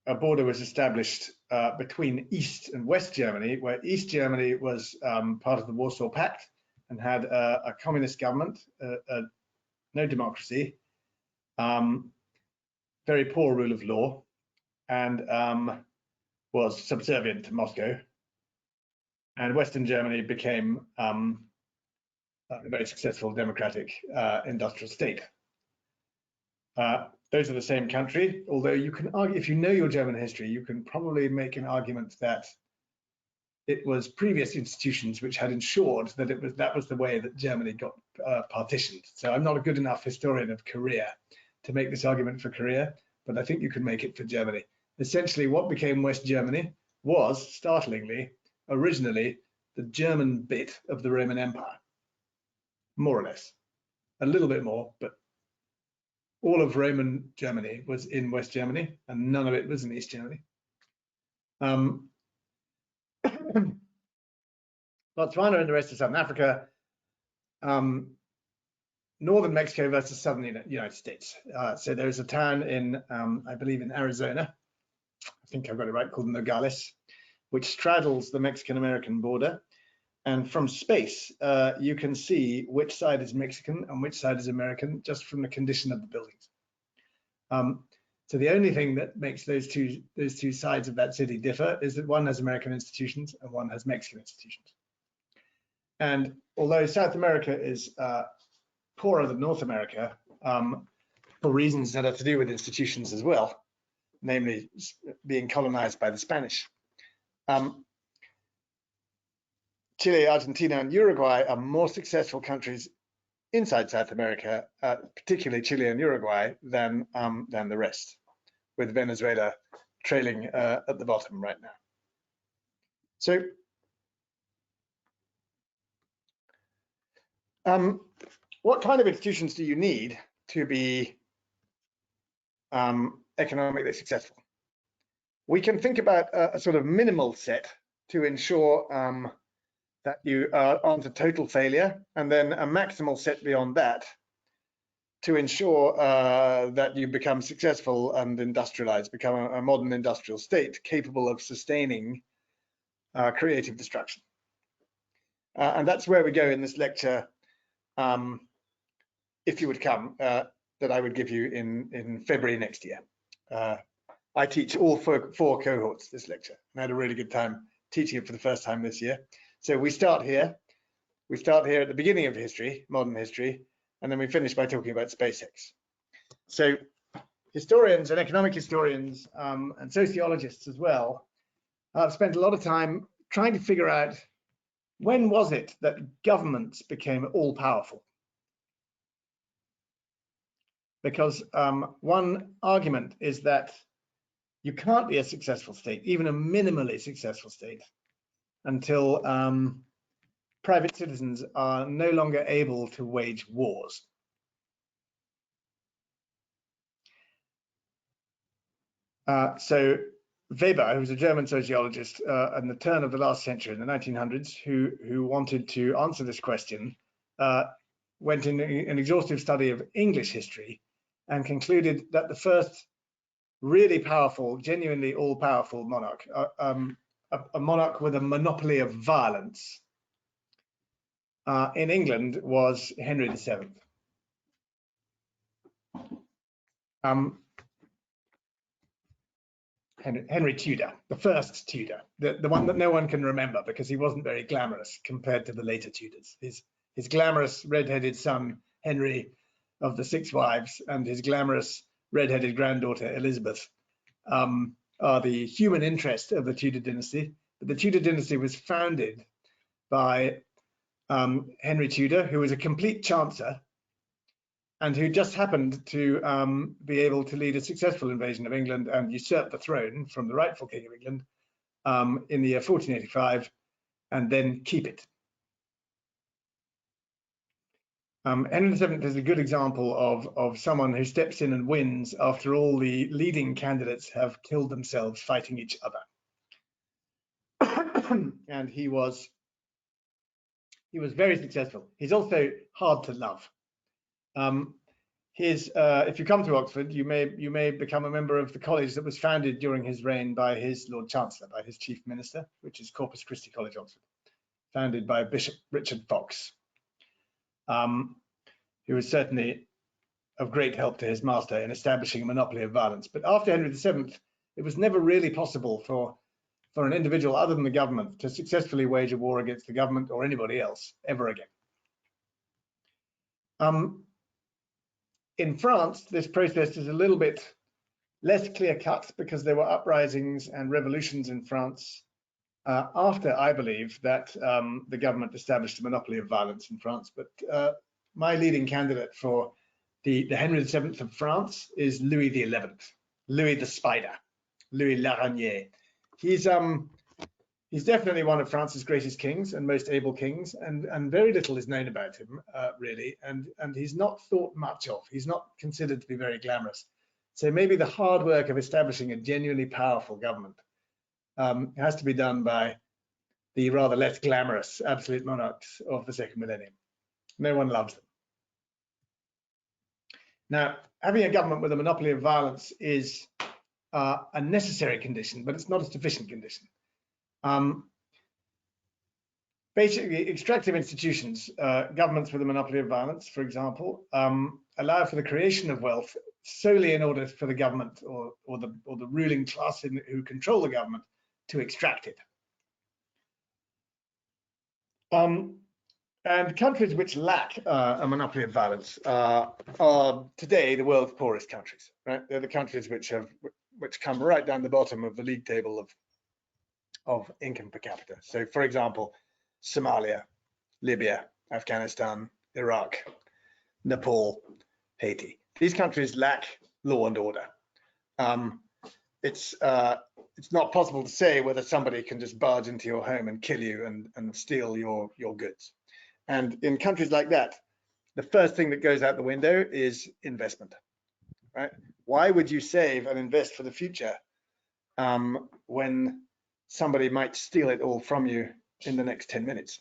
Speaker 3: a border was established between East and West Germany, where East Germany was part of the Warsaw Pact and had a communist government, no democracy, very poor rule of law, and was subservient to Moscow. And Western Germany became a very successful democratic industrial state. Those are the same country, although you can argue, if you know your German history, you can probably make an argument that it was previous institutions which had ensured that that was the way that Germany got partitioned. So I'm not a good enough historian of Korea to make this argument for Korea, but I think you can make it for Germany. Essentially, what became West Germany was, startlingly, originally the German bit of the Roman Empire, more or less. A little bit more, but all of Roman Germany was in West Germany, and none of it was in East Germany. Botswana and the rest of Southern Africa, northern Mexico versus southern United States. So there's a town in, I believe in Arizona, I think I've got it right, called Nogales. which straddles the Mexican-American border. And from space, you can see which side is Mexican and which side is American just from the condition of the buildings. So the only thing that makes those two sides of that city differ is that one has American institutions and one has Mexican institutions. And although South America is poorer than North America, for reasons that are to do with institutions as well, namely being colonized by the Spanish. Chile, Argentina, and Uruguay are more successful countries inside South America, particularly Chile and Uruguay, than the rest, with Venezuela trailing at the bottom right now. So, what kind of institutions do you need to be economically successful? We can think about a sort of minimal set to ensure that you are onto total failure, and then a maximal set beyond that to ensure that you become successful and industrialized, become a modern industrial state capable of sustaining creative destruction. And that's where we go in this lecture, if you would come, that I would give you in February next year. I teach all four cohorts this lecture, and I had a really good time teaching it for the first time this year. So we start here. We start here at the beginning of history, modern history, and then we finish by talking about SpaceX. So historians and economic historians and sociologists as well have spent a lot of time trying to figure out when was it that governments became all-powerful. Because one argument is that you can't be a successful state, even a minimally successful state, until private citizens are no longer able to wage wars. So Weber, who was a German sociologist in the turn of the last century, in the 1900s, who wanted to answer this question, went in an exhaustive study of English history and concluded that the first really powerful, genuinely all-powerful monarch, a monarch with a monopoly of violence in England was Henry VII. Henry Tudor, the first Tudor, the one that no one can remember because he wasn't very glamorous compared to the later Tudors. His glamorous red-headed son, Henry of the 6 wives, and his glamorous red-headed granddaughter, Elizabeth, are the human interest of the Tudor dynasty. But the Tudor dynasty was founded by Henry Tudor, who was a complete chancer and who just happened to be able to lead a successful invasion of England and usurp the throne from the rightful King of England in the year 1485 and then keep it. Henry VII is a good example of someone who steps in and wins after all the leading candidates have killed themselves fighting each other. And he was very successful. He's also hard to love. If you come to Oxford, you may become a member of the college that was founded during his reign by his Lord Chancellor, by his chief minister, which is Corpus Christi College, Oxford, founded by Bishop Richard Fox. Who was certainly of great help to his master in establishing a monopoly of violence. But after Henry VII, it was never really possible for an individual other than the government to successfully wage a war against the government or anybody else ever again. In France, this process is a little bit less clear-cut because there were uprisings and revolutions in France after, I believe, that the government established a monopoly of violence in France. But my leading candidate for the Henry VII of France is Louis XI, Louis the Spider, Louis l'Araignée. He's definitely one of France's greatest kings and most able kings, and very little is known about him, really, and he's not thought much of. He's not considered to be very glamorous. So maybe the hard work of establishing a genuinely powerful government has to be done by the rather less glamorous absolute monarchs of the second millennium. No one loves them. Now, having a government with a monopoly of violence is a necessary condition, but it's not a sufficient condition. Basically, extractive institutions, governments with a monopoly of violence, for example, allow for the creation of wealth solely in order for the government or the ruling class who control the government to extract it. And countries which lack a monopoly of violence are today the world's poorest countries. Right? They're the countries which come right down the bottom of the league table of income per capita. So, for example, Somalia, Libya, Afghanistan, Iraq, Nepal, Haiti. These countries lack law and order. It's not possible to say whether somebody can just barge into your home and kill you and steal your goods. And in countries like that, the first thing that goes out the window is investment. Right? Why would you save and invest for the future when somebody might steal it all from you in the next 10 minutes?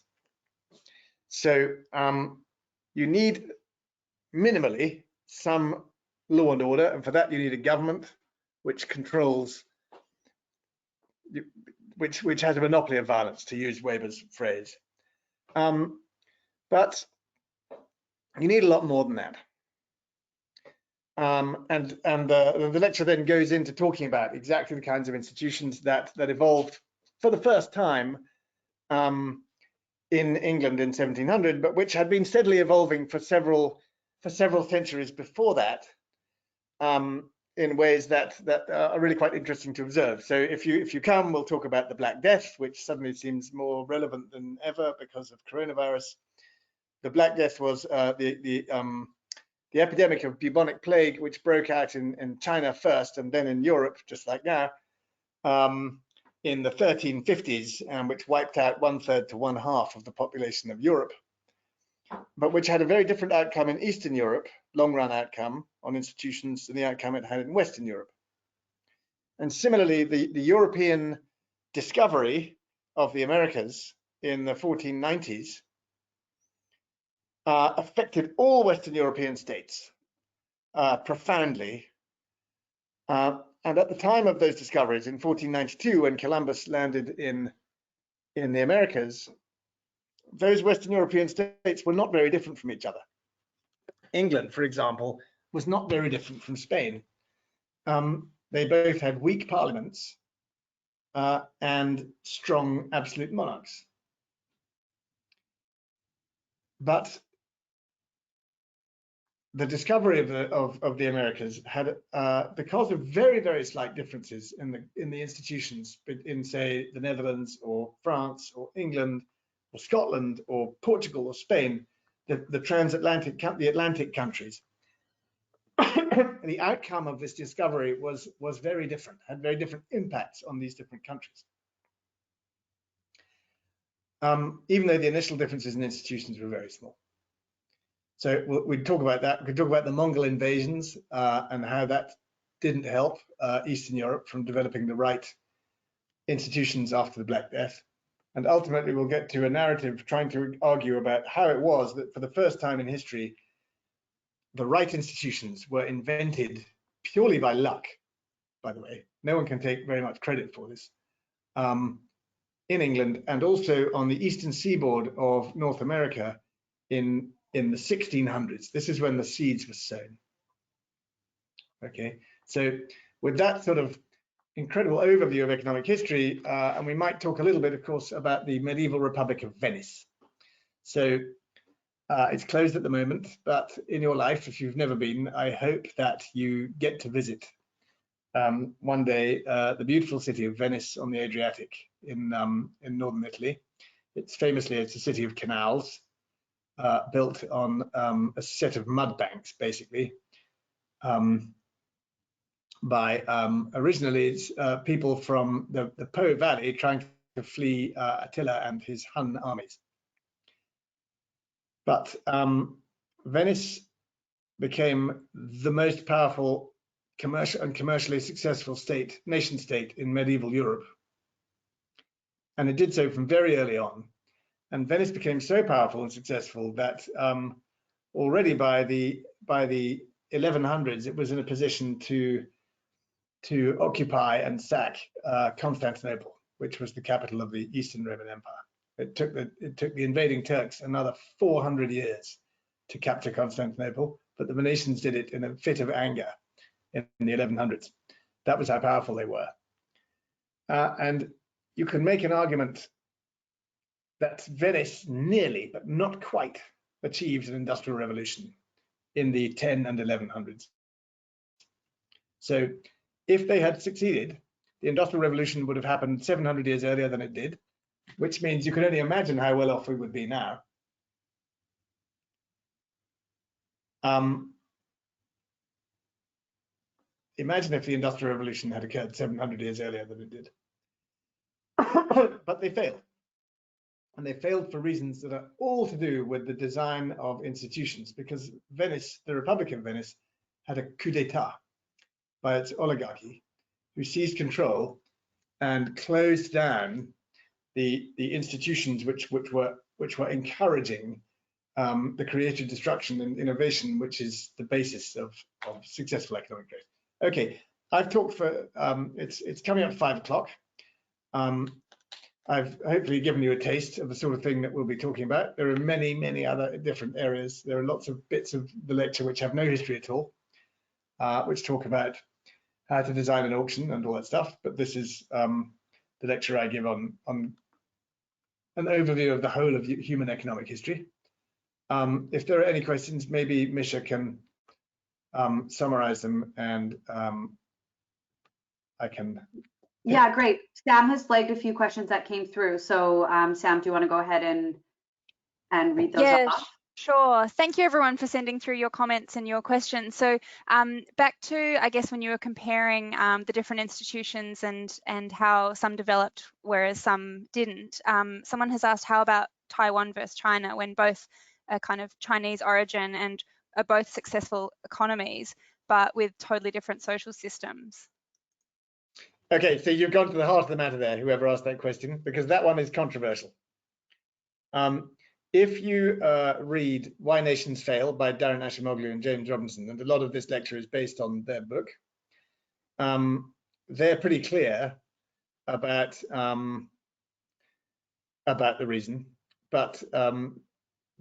Speaker 3: So you need minimally some law and order, and for that you need a government which controls, which has a monopoly of violence, to use Weber's phrase. But you need a lot more than that. The lecture then goes into talking about exactly the kinds of institutions that evolved for the first time in England in 1700, but which had been steadily evolving for several centuries before that, in ways that are really quite interesting to observe. So if you come, we'll talk about the Black Death, which suddenly seems more relevant than ever because of coronavirus. The Black Death was the epidemic of bubonic plague, which broke out in China first and then in Europe, just like now, in the 1350s, and which wiped out 1/3 to 1/2 of the population of Europe, but which had a very different outcome in Eastern Europe, long-run outcome on institutions, than the outcome it had in Western Europe. And similarly, the European discovery of the Americas in the 1490s affected all Western European states profoundly. And at the time of those discoveries in 1492, when Columbus landed in the Americas, those Western European states were not very different from each other. England, for example, was not very different from Spain. They both had weak parliaments and strong absolute monarchs. But the discovery of the Americas had, because of very, very slight differences in the institutions in, say, the Netherlands or France or England or Scotland or Portugal or Spain, the transatlantic, the Atlantic countries, the outcome of this discovery was very different, had very different impacts on these different countries. Even though the initial differences in institutions were very small. So we'd talk about that. We could talk about the Mongol invasions and how that didn't help Eastern Europe from developing the right institutions after the Black Death. And ultimately, we'll get to a narrative trying to argue about how it was that for the first time in history, the right institutions were invented purely by luck, by the way. No one can take very much credit for this, in England and also on the eastern seaboard of North America in the 1600s. This is when the seeds were sown. Okay, so with that sort of incredible overview of economic history, and we might talk a little bit, of course, about the medieval Republic of Venice. So it's closed at the moment, but in your life, if you've never been, I hope that you get to visit one day the beautiful city of Venice on the Adriatic in northern Italy. It's a city of canals, built on a set of mud banks, basically, by originally it's people from the Po Valley trying to flee Attila and his Hun armies. But Venice became the most powerful commercially successful nation state in medieval Europe, and it did so from very early on. And Venice became so powerful and successful that already by the 1100s, it was in a position to occupy and sack Constantinople, which was the capital of the Eastern Roman Empire. It took the invading Turks another 400 years to capture Constantinople, but the Venetians did it in a fit of anger in the 1100s. That was how powerful they were. And you can make an argument that Venice nearly, but not quite, achieved an industrial revolution in the 10 and 1100s. So if they had succeeded, the industrial revolution would have happened 700 years earlier than it did, which means you can only imagine how well off we would be now. Imagine if the Industrial Revolution had occurred 700 years earlier than it did. But they failed. And they failed for reasons that are all to do with the design of institutions, because Venice, the Republic of Venice, had a coup d'etat by its oligarchy, who seized control and closed down the institutions which were encouraging the creative destruction and innovation, which is the basis of successful economic growth. Okay, I've talked for, it's coming up 5 o'clock. I've hopefully given you a taste of the sort of thing that we'll be talking about. There are many, many other different areas. There are lots of bits of the lecture which have no history at all, which talk about how to design an auction and all that stuff. But this is the lecture I give on an overview of the whole of human economic history. If there are any questions, maybe Misha can summarize them, and I can.
Speaker 1: Yeah, great. Sam has flagged a few questions that came through. So Sam, do you want to go ahead and read those off?
Speaker 2: Sure. Thank you everyone for sending through your comments and your questions. So back to, I guess, when you were comparing the different institutions and how some developed whereas some didn't, someone has asked, how about Taiwan versus China, when both are kind of Chinese origin and are both successful economies, but with totally different social systems?
Speaker 3: Okay, so you've gone to the heart of the matter there, whoever asked that question, because that one is controversial. If you read Why Nations Fail by Darren Ashimoglu and James Robinson, and a lot of this lecture is based on their book, they're pretty clear about the reason, but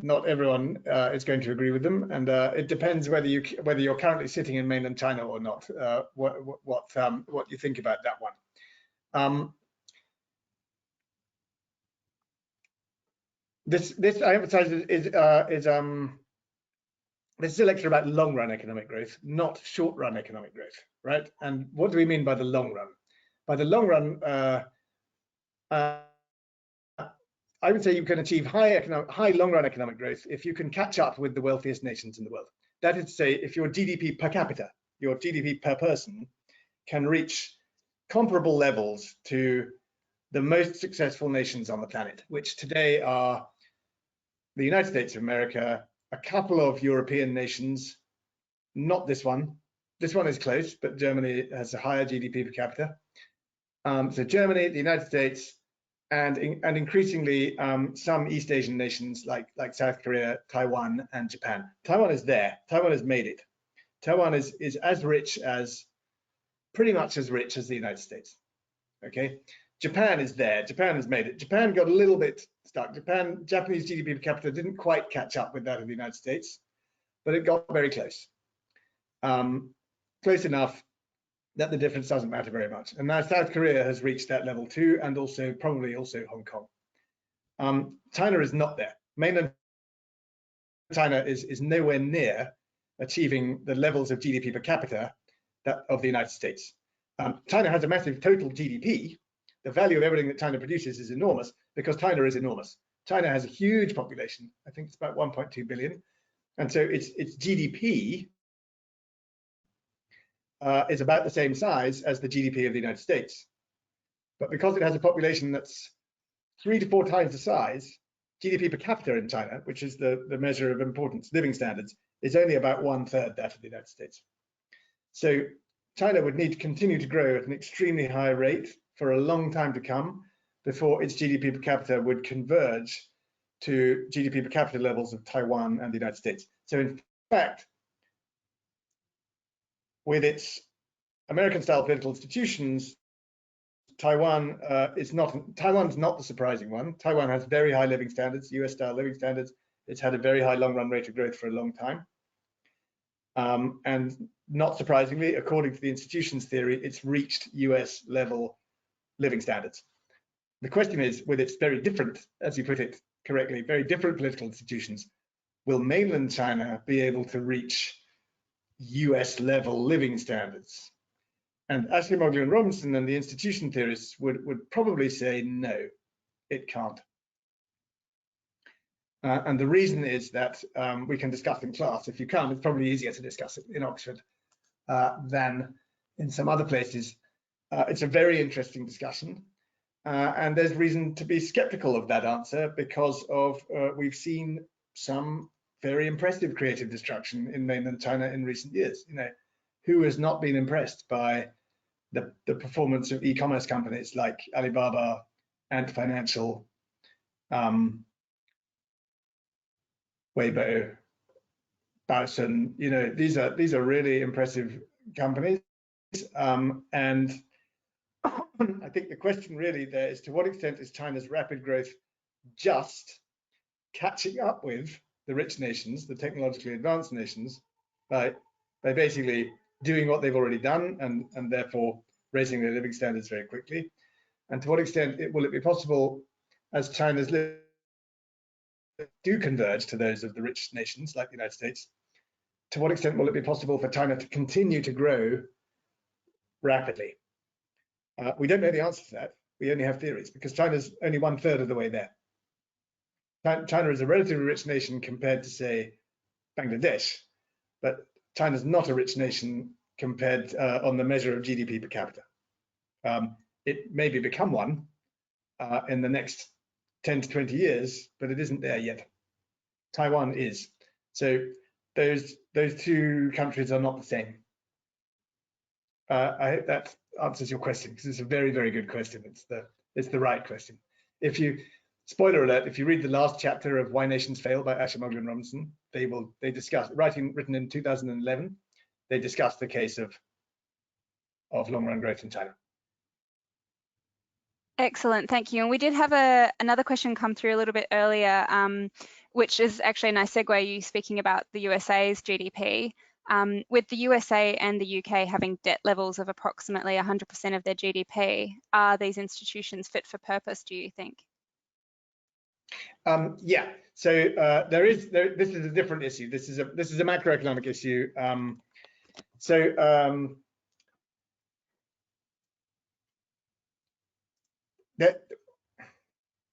Speaker 3: not everyone is going to agree with them, and it depends whether you're currently sitting in mainland China or not. What you think about that one. This I emphasize is this is a lecture about long run economic growth, not short run economic growth, right? And what do we mean by the long run? By the long run, I would say you can achieve high long run economic growth if you can catch up with the wealthiest nations in the world. That is to say, if your GDP per capita, your GDP per person, can reach comparable levels to the most successful nations on the planet, which today are the United States of America, a couple of European nations, not this one. This one is close, but Germany has a higher GDP per capita. So Germany, the United States, and increasingly some East Asian nations like South Korea, Taiwan, and Japan. Taiwan is there. Taiwan has made it. Taiwan is as rich as, pretty much as rich as the United States. Okay. Japan is there. Japan has made it. Japan got a little bit stuck. Japanese GDP per capita didn't quite catch up with that of the United States, but it got very close. Close enough that the difference doesn't matter very much. And now South Korea has reached that level too, and also probably also Hong Kong. China is not there. Mainland China is nowhere near achieving the levels of GDP per capita of the United States. China has a massive total GDP. The value of everything that China produces is enormous because China is enormous. China has a huge population. I think it's about 1.2 billion. And so its GDP is about the same size as the GDP of the United States. But because it has a population that's 3 to 4 times the size, GDP per capita in China, which is the measure of importance, living standards, is only about 1/3 that of the United States. So China would need to continue to grow at an extremely high rate for a long time to come before its GDP per capita would converge to GDP per capita levels of Taiwan and the United States. So in fact, with its American-style political institutions, Taiwan Taiwan's not the surprising one. Taiwan has very high living standards, US-style living standards. It's had a very high long-run rate of growth for a long time. And not surprisingly, according to the institutions theory, it's reached US-level living standards. The question is, with its very different, as you put it correctly, very different political institutions, will mainland China be able to reach US-level living standards? And Ashimoglu and Robinson and the institution theorists would probably say, no, it can't. And the reason is that we can discuss in class. If you come, it's probably easier to discuss it in Oxford than in some other places. It's a very interesting discussion. And there's reason to be skeptical of that answer because of we've seen some very impressive creative destruction in mainland China in recent years. You know, who has not been impressed by the performance of e-commerce companies like Alibaba, Ant Financial, Weibo, Baosun? You know, these are really impressive companies, and I think the question really there is, to what extent is China's rapid growth just catching up with the rich nations, the technologically advanced nations, by basically doing what they've already done and therefore raising their living standards very quickly? And to what extent will it be possible, as China's do converge to those of the rich nations like the United States, to what extent will it be possible for China to continue to grow rapidly? We don't know the answer to that. We only have theories, because China's only 1/3 of the way there. China is a relatively rich nation compared to, say, Bangladesh, but China's not a rich nation compared on the measure of GDP per capita. It maybe become one in the next 10 to 20 years, but it isn't there yet. Taiwan is. So those two countries are not the same. I hope that answers your question, because it's a very, very good question. It's the right question. If you, spoiler alert, if you read the last chapter of Why Nations Fail by Ashimoglu and Robinson, they discuss, written in 2011, they discuss the case of long-run growth in China.
Speaker 2: Excellent, thank you. And we did have another question come through a little bit earlier, which is actually a nice segue, you speaking about the USA's GDP. With the USA and the UK having debt levels of approximately 100% of their GDP, are these institutions fit for purpose, do you think?
Speaker 3: Yeah, so this is a different issue. This is a macroeconomic issue.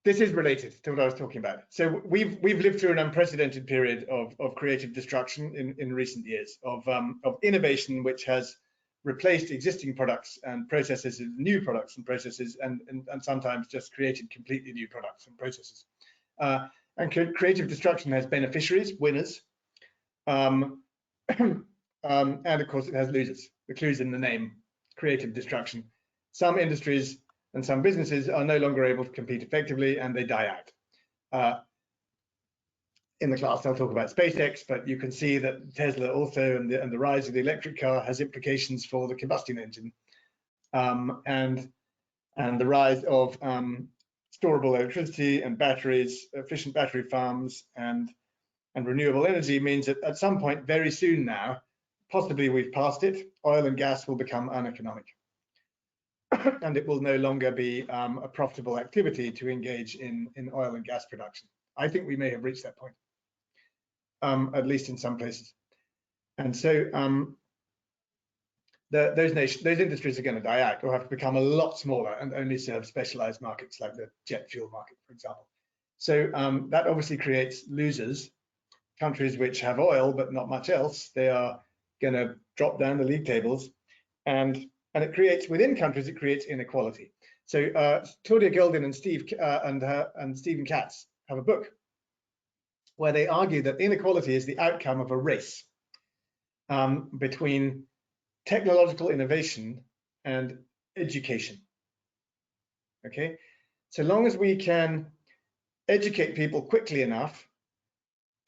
Speaker 3: This is related to what I was talking about. So we've lived through an unprecedented period of creative destruction in recent years, of innovation which has replaced existing products and processes with new products and processes, and sometimes just created completely new products and processes. And creative destruction has beneficiaries, winners, and of course it has losers. The clue's in the name, creative destruction. Some industries and some businesses are no longer able to compete effectively, and they die out. In the class, I'll talk about SpaceX, but you can see that Tesla also, and the rise of the electric car has implications for the combustion engine, and the rise of storable electricity and batteries, efficient battery farms, and renewable energy means that at some point very soon now, possibly we've passed it, oil and gas will become uneconomic. And it will no longer be a profitable activity to engage in oil and gas production. I think we may have reached that point, at least in some places. And so those industries are going to die out or have to become a lot smaller and only serve specialized markets like the jet fuel market, for example. So that obviously creates losers. Countries which have oil but not much else, they are going to drop down the league tables, and it creates, within countries, it creates inequality. So Claudia Goldin and Stephen Katz have a book where they argue that inequality is the outcome of a race between technological innovation and education. Okay, so long as we can educate people quickly enough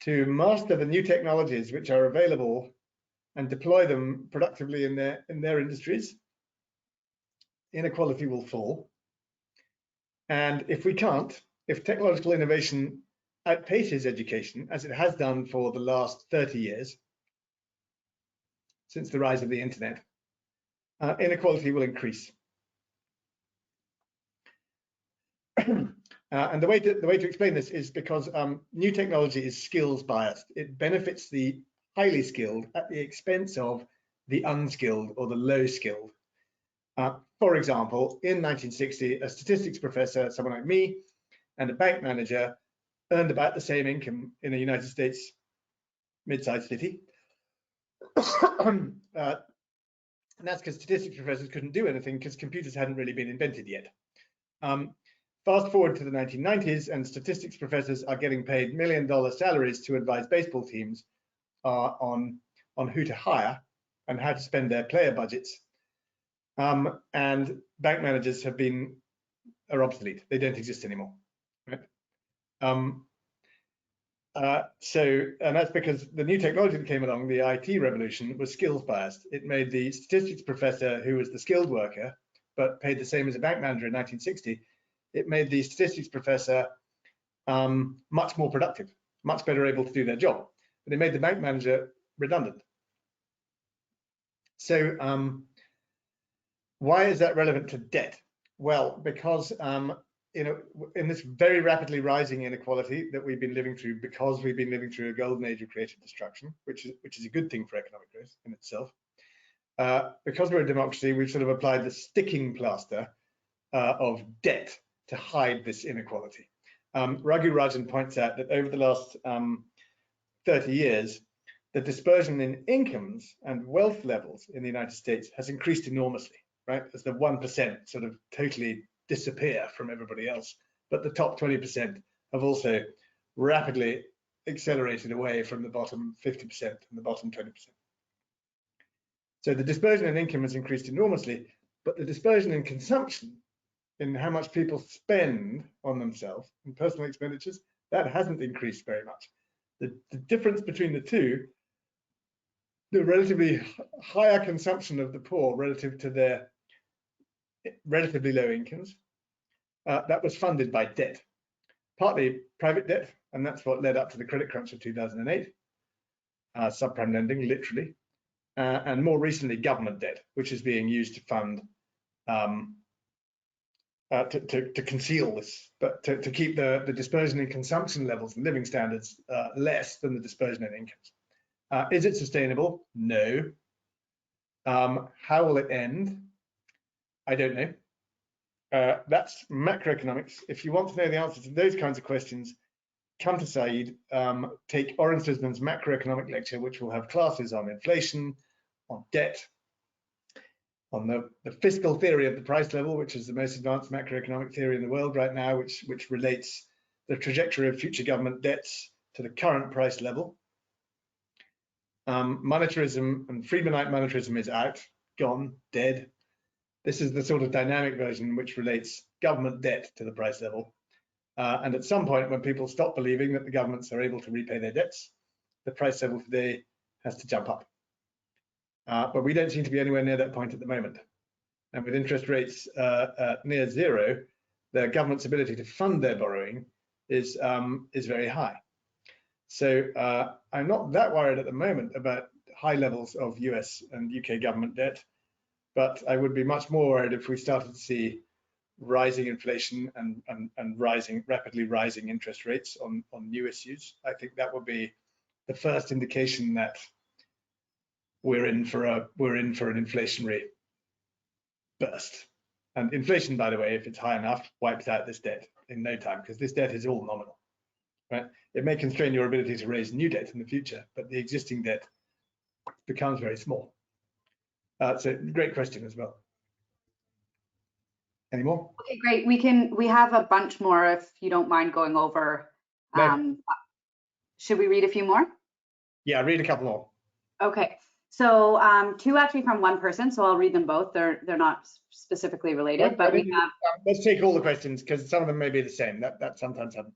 Speaker 3: to master the new technologies which are available and deploy them productively in their industries, inequality will fall. And if we can't, if technological innovation outpaces education, as it has done for the last 30 years, since the rise of the internet, inequality will increase. And the way to explain this is because new technology is skills biased. It benefits the highly skilled at the expense of the unskilled or the low skilled. For example, in 1960, a statistics professor, someone like me, and a bank manager earned about the same income in a United States mid-sized city. And that's because statistics professors couldn't do anything because computers hadn't really been invented yet. Fast forward to the 1990s, and statistics professors are getting paid $1 million salaries to advise baseball teams on who to hire and how to spend their player budgets. And bank managers are obsolete. They don't exist anymore. Right? And that's because the new technology that came along, the IT revolution, was skills biased. It made the statistics professor, who was the skilled worker, but paid the same as a bank manager in 1960, it made the statistics professor much more productive, much better able to do their job. But it made the bank manager redundant. So why is that relevant to debt? Well, because in this very rapidly rising inequality that we've been living through, because we've been living through a golden age of creative destruction, which is a good thing for economic growth in itself. Because we're a democracy, we've sort of applied the sticking plaster of debt to hide this inequality. Raghu Rajan points out that over the last 30 years, the dispersion in incomes and wealth levels in the United States has increased enormously, right? As the 1% sort of totally disappear from everybody else, but the top 20% have also rapidly accelerated away from the bottom 50% and the bottom 20%. So the dispersion in income has increased enormously, but the dispersion in consumption, in how much people spend on themselves in personal expenditures, that hasn't increased very much. The difference between the two, the relatively higher consumption of the poor relative to their relatively low incomes, that was funded by debt, partly private debt, and that's what led up to the credit crunch of 2008, subprime lending, literally, and more recently government debt, which is being used to fund to conceal this, but to keep the dispersion in consumption levels and living standards less than the dispersion in incomes. Is it sustainable? No. How will it end? I don't know. That's macroeconomics. If you want to know the answer to those kinds of questions, come to Saïd, take Oren Slisman's macroeconomic lecture, which will have classes on inflation, on debt, on the fiscal theory of the price level, which is the most advanced macroeconomic theory in the world right now, which relates the trajectory of future government debts to the current price level. Monetarism and Friedmanite monetarism is out, gone, dead. This is the sort of dynamic version which relates government debt to the price level. And at some point, when people stop believing that the governments are able to repay their debts, the price level today has to jump up. But we don't seem to be anywhere near that point at the moment. And with interest rates near zero, the government's ability to fund their borrowing is very high. So I'm not that worried at the moment about high levels of US and UK government debt, but I would be much more worried if we started to see rising inflation and rapidly rising interest rates on new issues. I think that would be the first indication that we're in for an inflationary burst. And inflation, by the way, if it's high enough, wipes out this debt in no time, because this debt is all nominal, right? It may constrain your ability to raise new debt in the future, but the existing debt becomes very small. So great question as well. Any more?
Speaker 1: Okay, great. We have a bunch more if you don't mind going over.
Speaker 3: No.
Speaker 1: Should we read a few more?
Speaker 3: Yeah, read a couple more.
Speaker 1: Okay. So two actually from one person, so I'll read them both. They're not specifically related, but we have.
Speaker 3: Let's take all the questions because some of them may be the same. That sometimes happens.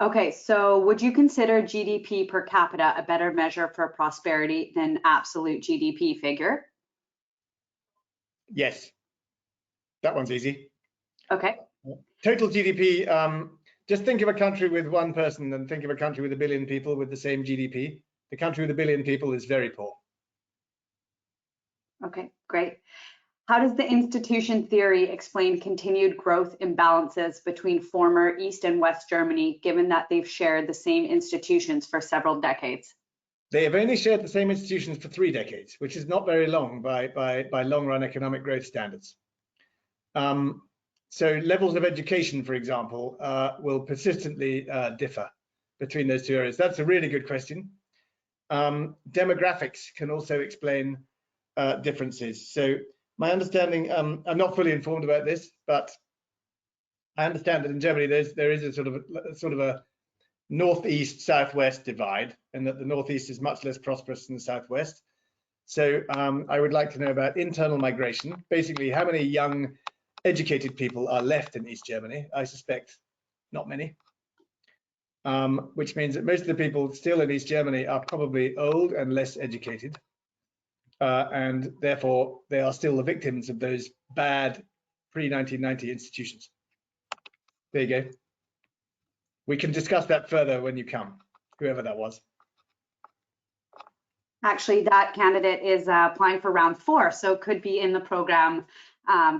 Speaker 1: Okay, so would you consider GDP per capita a better measure for prosperity than absolute GDP figure?
Speaker 3: Yes, that one's easy.
Speaker 1: Okay.
Speaker 3: Total GDP, just think of a country with one person and think of a country with 1 billion people with the same GDP. The country with 1 billion people is very poor.
Speaker 1: Okay, great. How does the institution theory explain continued growth imbalances between former East and West Germany, given that they've shared the same institutions for several decades?
Speaker 3: They have only shared the same institutions for 3 decades, which is not very long by long-run economic growth standards. So levels of education, for example, will persistently differ between those 2 areas. That's a really good question. Demographics can also explain differences. So my understanding, I'm not fully informed about this, but I understand that in Germany there is a sort of a northeast southwest divide, and that the northeast is much less prosperous than the southwest. So I would like to know about internal migration. Basically, how many young educated people are left in East Germany? I suspect not many, which means that most of the people still in East Germany are probably old and less educated. And therefore, they are still the victims of those bad pre-1990 institutions. There you go. We can discuss that further when you come, whoever that was.
Speaker 1: Actually, that candidate is applying for round 4, so could be in the program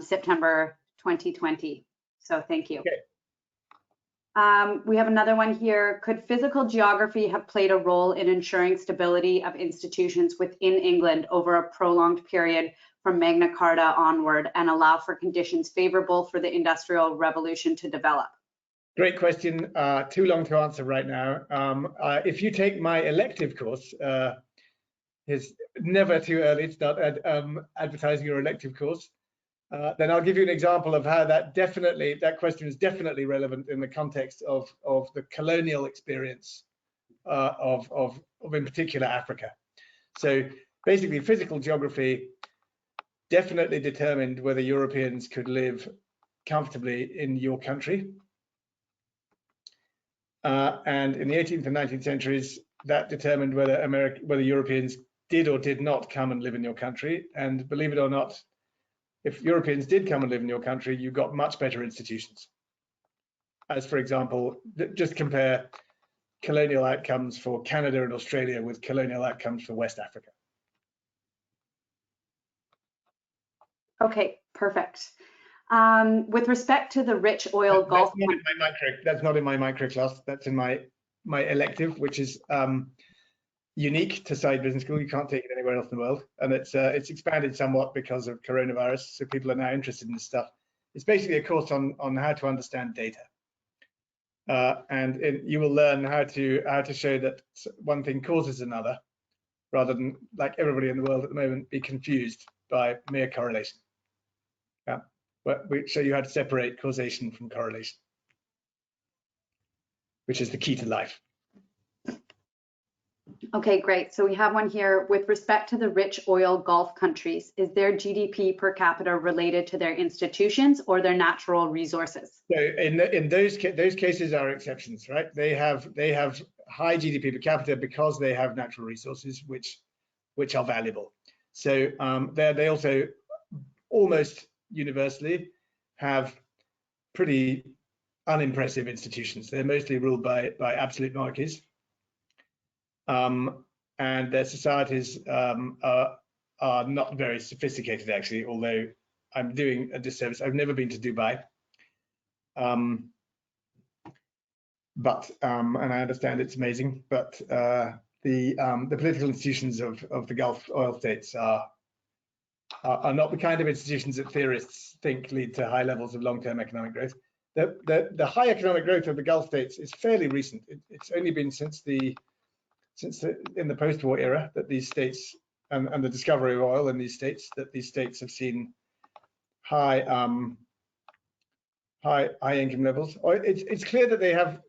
Speaker 1: September 2020. So thank you.
Speaker 3: Okay.
Speaker 1: We have another one here. Could physical geography have played a role in ensuring stability of institutions within England over a prolonged period from Magna Carta onward and allow for conditions favorable for the Industrial Revolution to develop? Great question. Too long to answer right now. If you take my elective course, it's never too early to start advertising your elective course. Then I'll give you an example of how that question is definitely relevant in the context of the colonial experience of in particular Africa. So basically, physical geography definitely determined whether Europeans could live comfortably in your country. And in the 18th and 19th centuries, that determined whether Europeans did or did not come and live in your country. And believe it or not, if Europeans did come and live in your country, you got much better institutions. As for example, just compare colonial outcomes for Canada and Australia with colonial outcomes for West Africa. Okay, perfect. With respect to the rich oil Gulf. That's not in my micro class. That's in my elective, which is unique to Saïd Business School. You can't take it anywhere else in the world, and it's expanded somewhat because of coronavirus. So people are now interested in this stuff. It's basically a course on how to understand data, and you will learn how to show that one thing causes another, rather than, like everybody in the world at the moment, be confused by mere correlation. Yeah, but we show you how to separate causation from correlation, which is the key to life. Okay, great. So we have one here. With respect to the rich oil Gulf countries, is their GDP per capita related to their institutions or their natural resources? So in those cases are exceptions, right? They have high GDP per capita because they have natural resources which are valuable. So they also almost universally have pretty unimpressive institutions. They're mostly ruled by absolute monarchies. And their societies are not very sophisticated, actually, although I'm doing a disservice. I've never been to Dubai, and I understand it's amazing, but the political institutions of the Gulf oil states are not the kind of institutions that theorists think lead to high levels of long-term economic growth. The high economic growth of the Gulf states is fairly recent. It's only been since in the post-war era that these states and the discovery of oil in these states have seen high income levels. It's clear that they have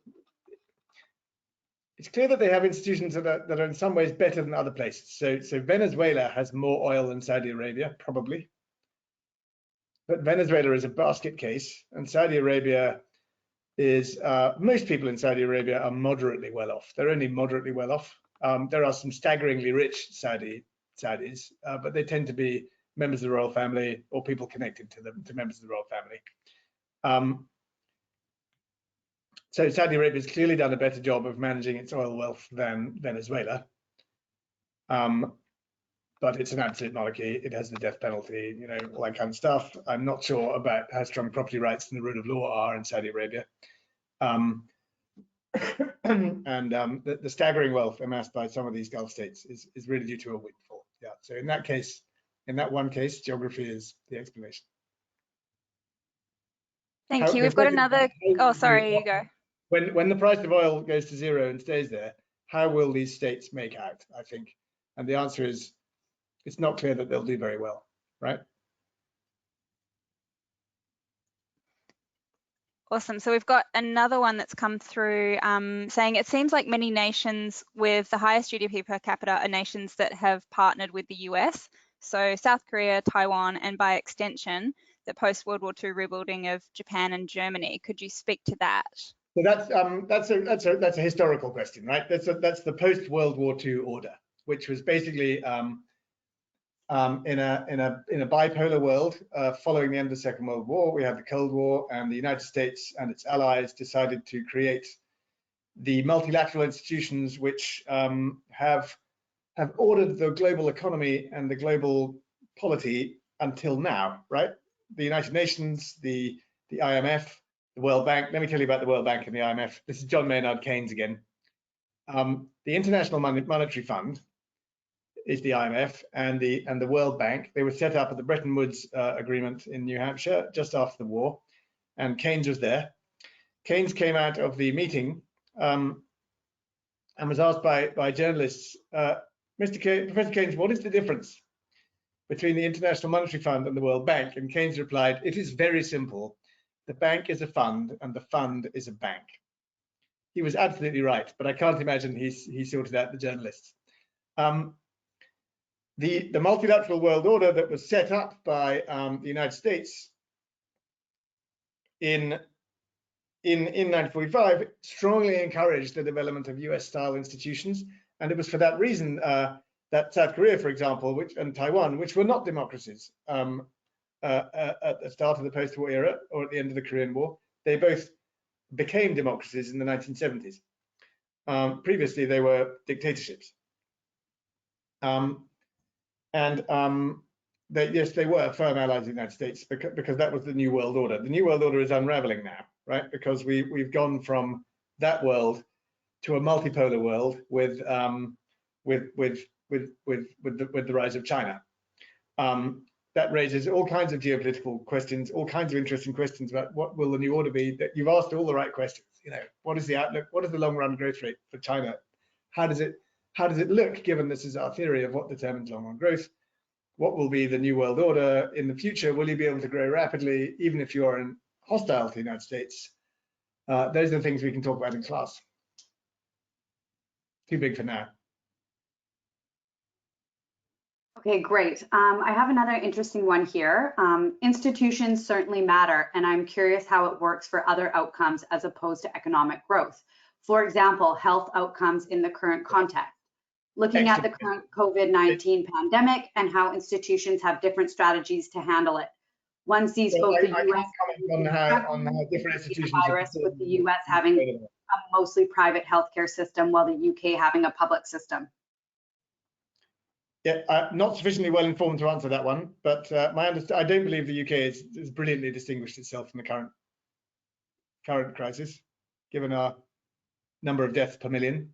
Speaker 1: institutions that are in some ways better than other places. So Venezuela has more oil than Saudi Arabia, probably, but Venezuela is a basket case, and Saudi Arabia is most people in Saudi Arabia are moderately well off. They're only moderately well off. There are some staggeringly rich Saudis, but they tend to be members of the royal family or people connected to members of the royal family.
Speaker 3: So Saudi Arabia has clearly done a better job of managing its oil wealth than Venezuela. But it's an absolute monarchy. It has the death penalty, you know, all that kind of stuff. I'm not sure about how strong property rights and the rule of law are in Saudi Arabia. The staggering wealth amassed by some of these Gulf states is really due to a windfall. Yeah. So in that case, in that one case, geography is the explanation.
Speaker 2: Thank you. We've got another. Oh, sorry, you go.
Speaker 3: When the price of oil goes to zero and stays there, how will these states make out, I think? And the answer is, it's not clear that they'll do very well, right?
Speaker 2: Awesome. So we've got another one that's come through saying it seems like many nations with the highest GDP per capita are nations that have partnered with the US. So South Korea, Taiwan, and by extension, the post-World War II rebuilding of Japan and Germany. Could you speak to that? So
Speaker 3: that's a historical question, right? That's the post-World War II order, which was basically in a bipolar world following the end of the Second World War. We had the Cold War, and the United States and its allies decided to create the multilateral institutions which have ordered the global economy and the global polity until now, right? The United Nations, the IMF, the World Bank. Let me tell you about the World Bank and the IMF. This is John Maynard Keynes again. The International Monetary Fund is the IMF, and the World Bank. They were set up at the Bretton Woods Agreement in New Hampshire just after the war, and Keynes was there. Keynes came out of the meeting and was asked by journalists, Professor Keynes, what is the difference between the International Monetary Fund and the World Bank? And Keynes replied, it is very simple. The bank is a fund and the fund is a bank. He was absolutely right, but I can't imagine he sorted out the journalists. The multilateral world order that was set up by the United States in 1945 strongly encouraged the development of US-style institutions, and it was for that reason that South Korea, for example, and Taiwan, which were not democracies at the start of the post-war era or at the end of the Korean War, they both became democracies in the 1970s. Previously, they were dictatorships. Yes, they were firm allies of the United States because that was the New World Order. The New World Order is unraveling now, right? Because we've gone from that world to a multipolar world with the rise of China. That raises all kinds of geopolitical questions, all kinds of interesting questions about what will the new order be. That you've asked all the right questions. You know, what is the outlook? What is the long-run growth rate for China? How does it look, given this is our theory of what determines long-run growth? What will be the new world order in the future? Will you be able to grow rapidly, even if you're hostile to the United States? Those are the things we can talk about in class. Too big for now.
Speaker 1: Okay, great. I have another interesting one here. Institutions certainly matter, and I'm curious how it works for other outcomes as opposed to economic growth. For example, health outcomes in the current context. Looking at the current COVID-19 pandemic and how institutions have different strategies to handle it. One sees both the US
Speaker 3: on how different institutions
Speaker 1: virus, with the US having a mostly private healthcare system while the UK having a public system.
Speaker 3: Yeah, not sufficiently well informed to answer that one, but I don't believe the UK has brilliantly distinguished itself from the current crisis, given our number of deaths per million.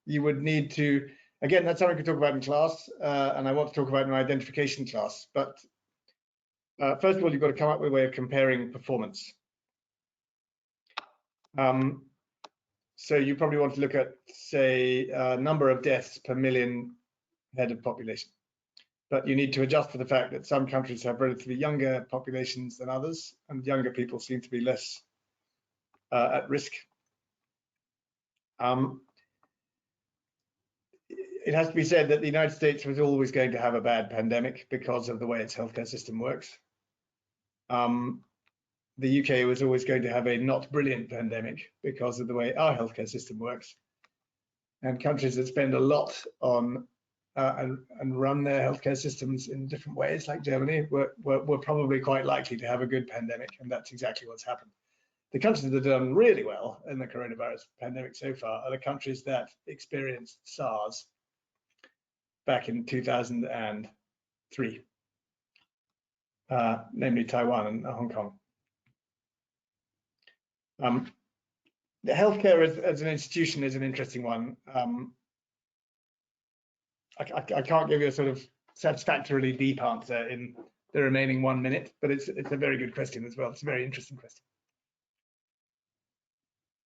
Speaker 3: You would need to, again, that's something we could talk about in class, and I want to talk about in an identification class. But first of all, you've got to come up with a way of comparing performance. So you probably want to look at, say, number of deaths per million head of population. But you need to adjust for the fact that some countries have relatively younger populations than others, and younger people seem to be less at risk. It has to be said that the United States was always going to have a bad pandemic because of the way its healthcare system works. The UK was always going to have a not brilliant pandemic because of the way our healthcare system works. And countries that spend a lot on and run their healthcare systems in different ways, like Germany, were probably quite likely to have a good pandemic, and that's exactly what's happened. The countries that have done really well in the coronavirus pandemic so far are the countries that experienced SARS back in 2003, namely Taiwan and Hong Kong. The healthcare as an institution is an interesting one. I can't give you a sort of satisfactorily deep answer in the remaining 1 minute, but it's a very good question as well. It's a very interesting question.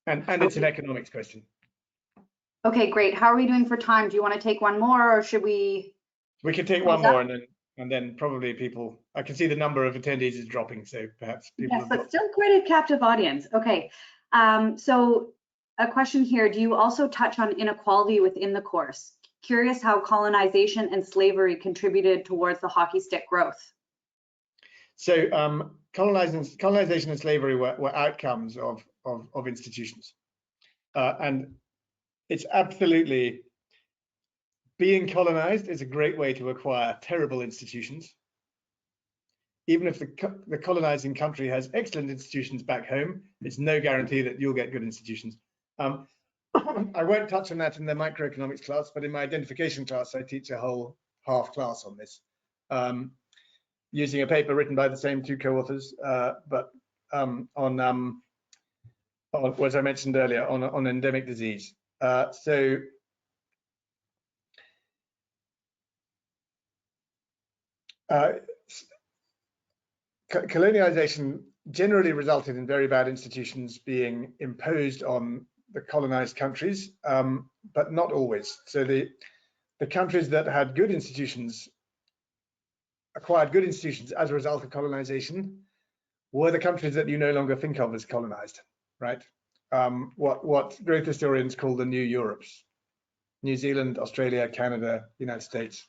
Speaker 3: And it's an economics question.
Speaker 1: Okay, great. How are we doing for time? Do you want to take one more, or should we?
Speaker 3: We can take one more, and then probably people. I can see the number of attendees is dropping, so perhaps people.
Speaker 1: Yes, but still quite a captive audience. Okay, so a question here: do you also touch on inequality within the course? Curious how colonization and slavery contributed towards the hockey stick growth.
Speaker 3: So colonization and slavery were outcomes of institutions, and it's absolutely, being colonized is a great way to acquire terrible institutions. Even if the colonizing country has excellent institutions back home, it's no guarantee that you'll get good institutions. I won't touch on that in the microeconomics class, but in my identification class, I teach a whole half class on this, using a paper written by the same two co-authors, but on, as I mentioned earlier, on endemic disease. So colonialization generally resulted in very bad institutions being imposed on the colonized countries, but not always. So the countries that had good institutions, acquired good institutions as a result of colonization, were the countries that you no longer think of as colonized, right? What growth historians call the new Europes: New Zealand, Australia, Canada, United States,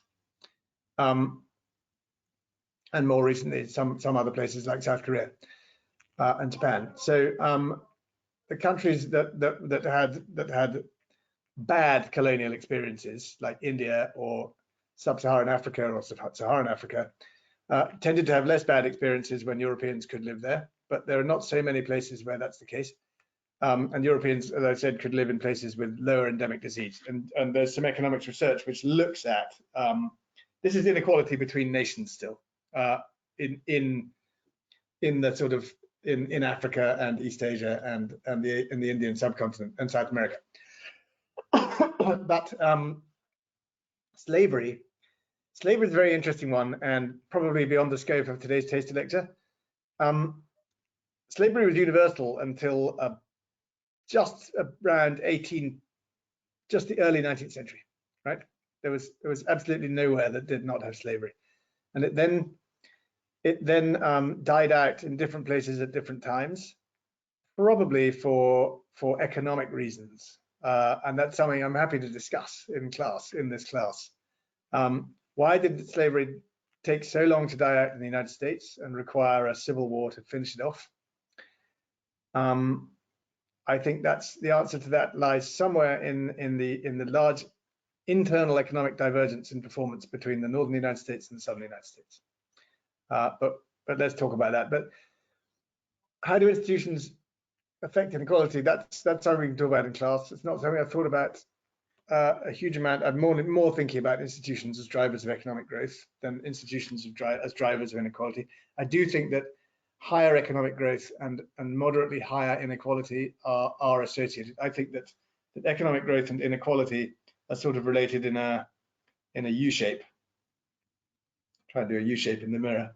Speaker 3: and more recently some other places like South Korea and Japan. So the countries that had bad colonial experiences, like India or Sub-Saharan Africa or Saharan Africa, tended to have less bad experiences when Europeans could live there. But there are not so many places where that's the case. And Europeans, as I said, could live in places with lower endemic disease. And there's some economics research which looks at, this is inequality between nations still, in the sort of, in Africa and East Asia and the Indian subcontinent and South America. But slavery is a very interesting one, and probably beyond the scope of today's taster lecture. Slavery was universal until just around just the early 19th century, right? There was absolutely nowhere that did not have slavery, and it then died out in different places at different times, probably for economic reasons, and that's something I'm happy to discuss in this class. Why did slavery take so long to die out in the United States and require a civil war to finish it off? I think that's the answer to that lies somewhere in the large internal economic divergence in performance between the northern United States and the southern United States. But let's talk about that. But how do institutions affect inequality? That's something we can talk about in class. It's not something I've thought about a huge amount. I'm more thinking about institutions as drivers of economic growth than institutions as drivers of inequality. I do think that higher economic growth and moderately higher inequality are associated. I think that economic growth and inequality are sort of related in a U shape. Try and do a U shape in the mirror.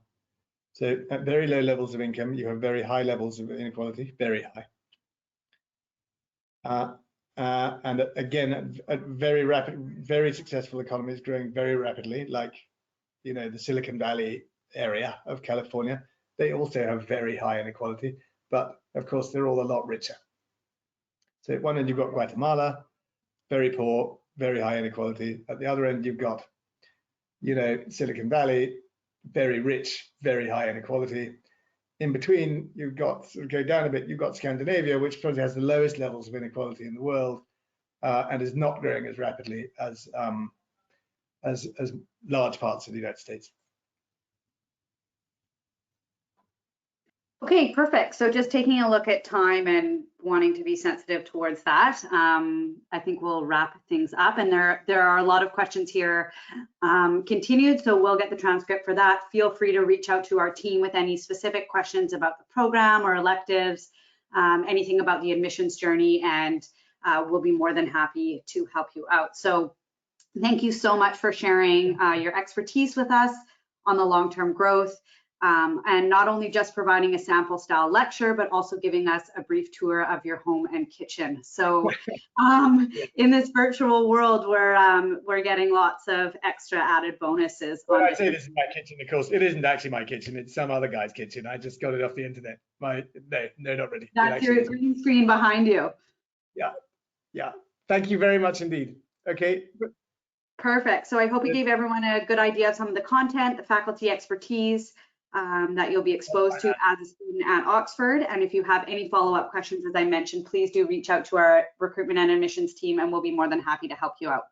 Speaker 3: So at very low levels of income, you have very high levels of inequality, very high. And again, at very successful economies growing very rapidly, like the Silicon Valley area of California, they also have very high inequality, but of course they're all a lot richer. So at one end you've got Guatemala, very poor, very high inequality. At the other end you've got, Silicon Valley, very rich, very high inequality. In between, you've got, go down a bit, you've got Scandinavia, which probably has the lowest levels of inequality in the world, and is not growing as rapidly as large parts of the United States.
Speaker 1: Okay, perfect. So just taking a look at time and wanting to be sensitive towards that, I think we'll wrap things up. And there are a lot of questions here continued, so we'll get the transcript for that. Feel free to reach out to our team with any specific questions about the program or electives, anything about the admissions journey, and we'll be more than happy to help you out. So thank you so much for sharing your expertise with us on the long-term growth. And not only just providing a sample style lecture, but also giving us a brief tour of your home and kitchen. So in this virtual world, we're getting lots of extra added bonuses.
Speaker 3: When I say this is my kitchen, of course, it isn't actually my kitchen. It's some other guy's kitchen. I just got it off the internet. No, not really.
Speaker 1: That's your green screen behind you.
Speaker 3: Yeah. Thank you very much indeed. Okay.
Speaker 1: Perfect. So I hope we gave everyone a good idea of some of the content, the faculty expertise, that you'll be exposed to as a student at Oxford. And if you have any follow-up questions, as I mentioned, please do reach out to our recruitment and admissions team, and we'll be more than happy to help you out.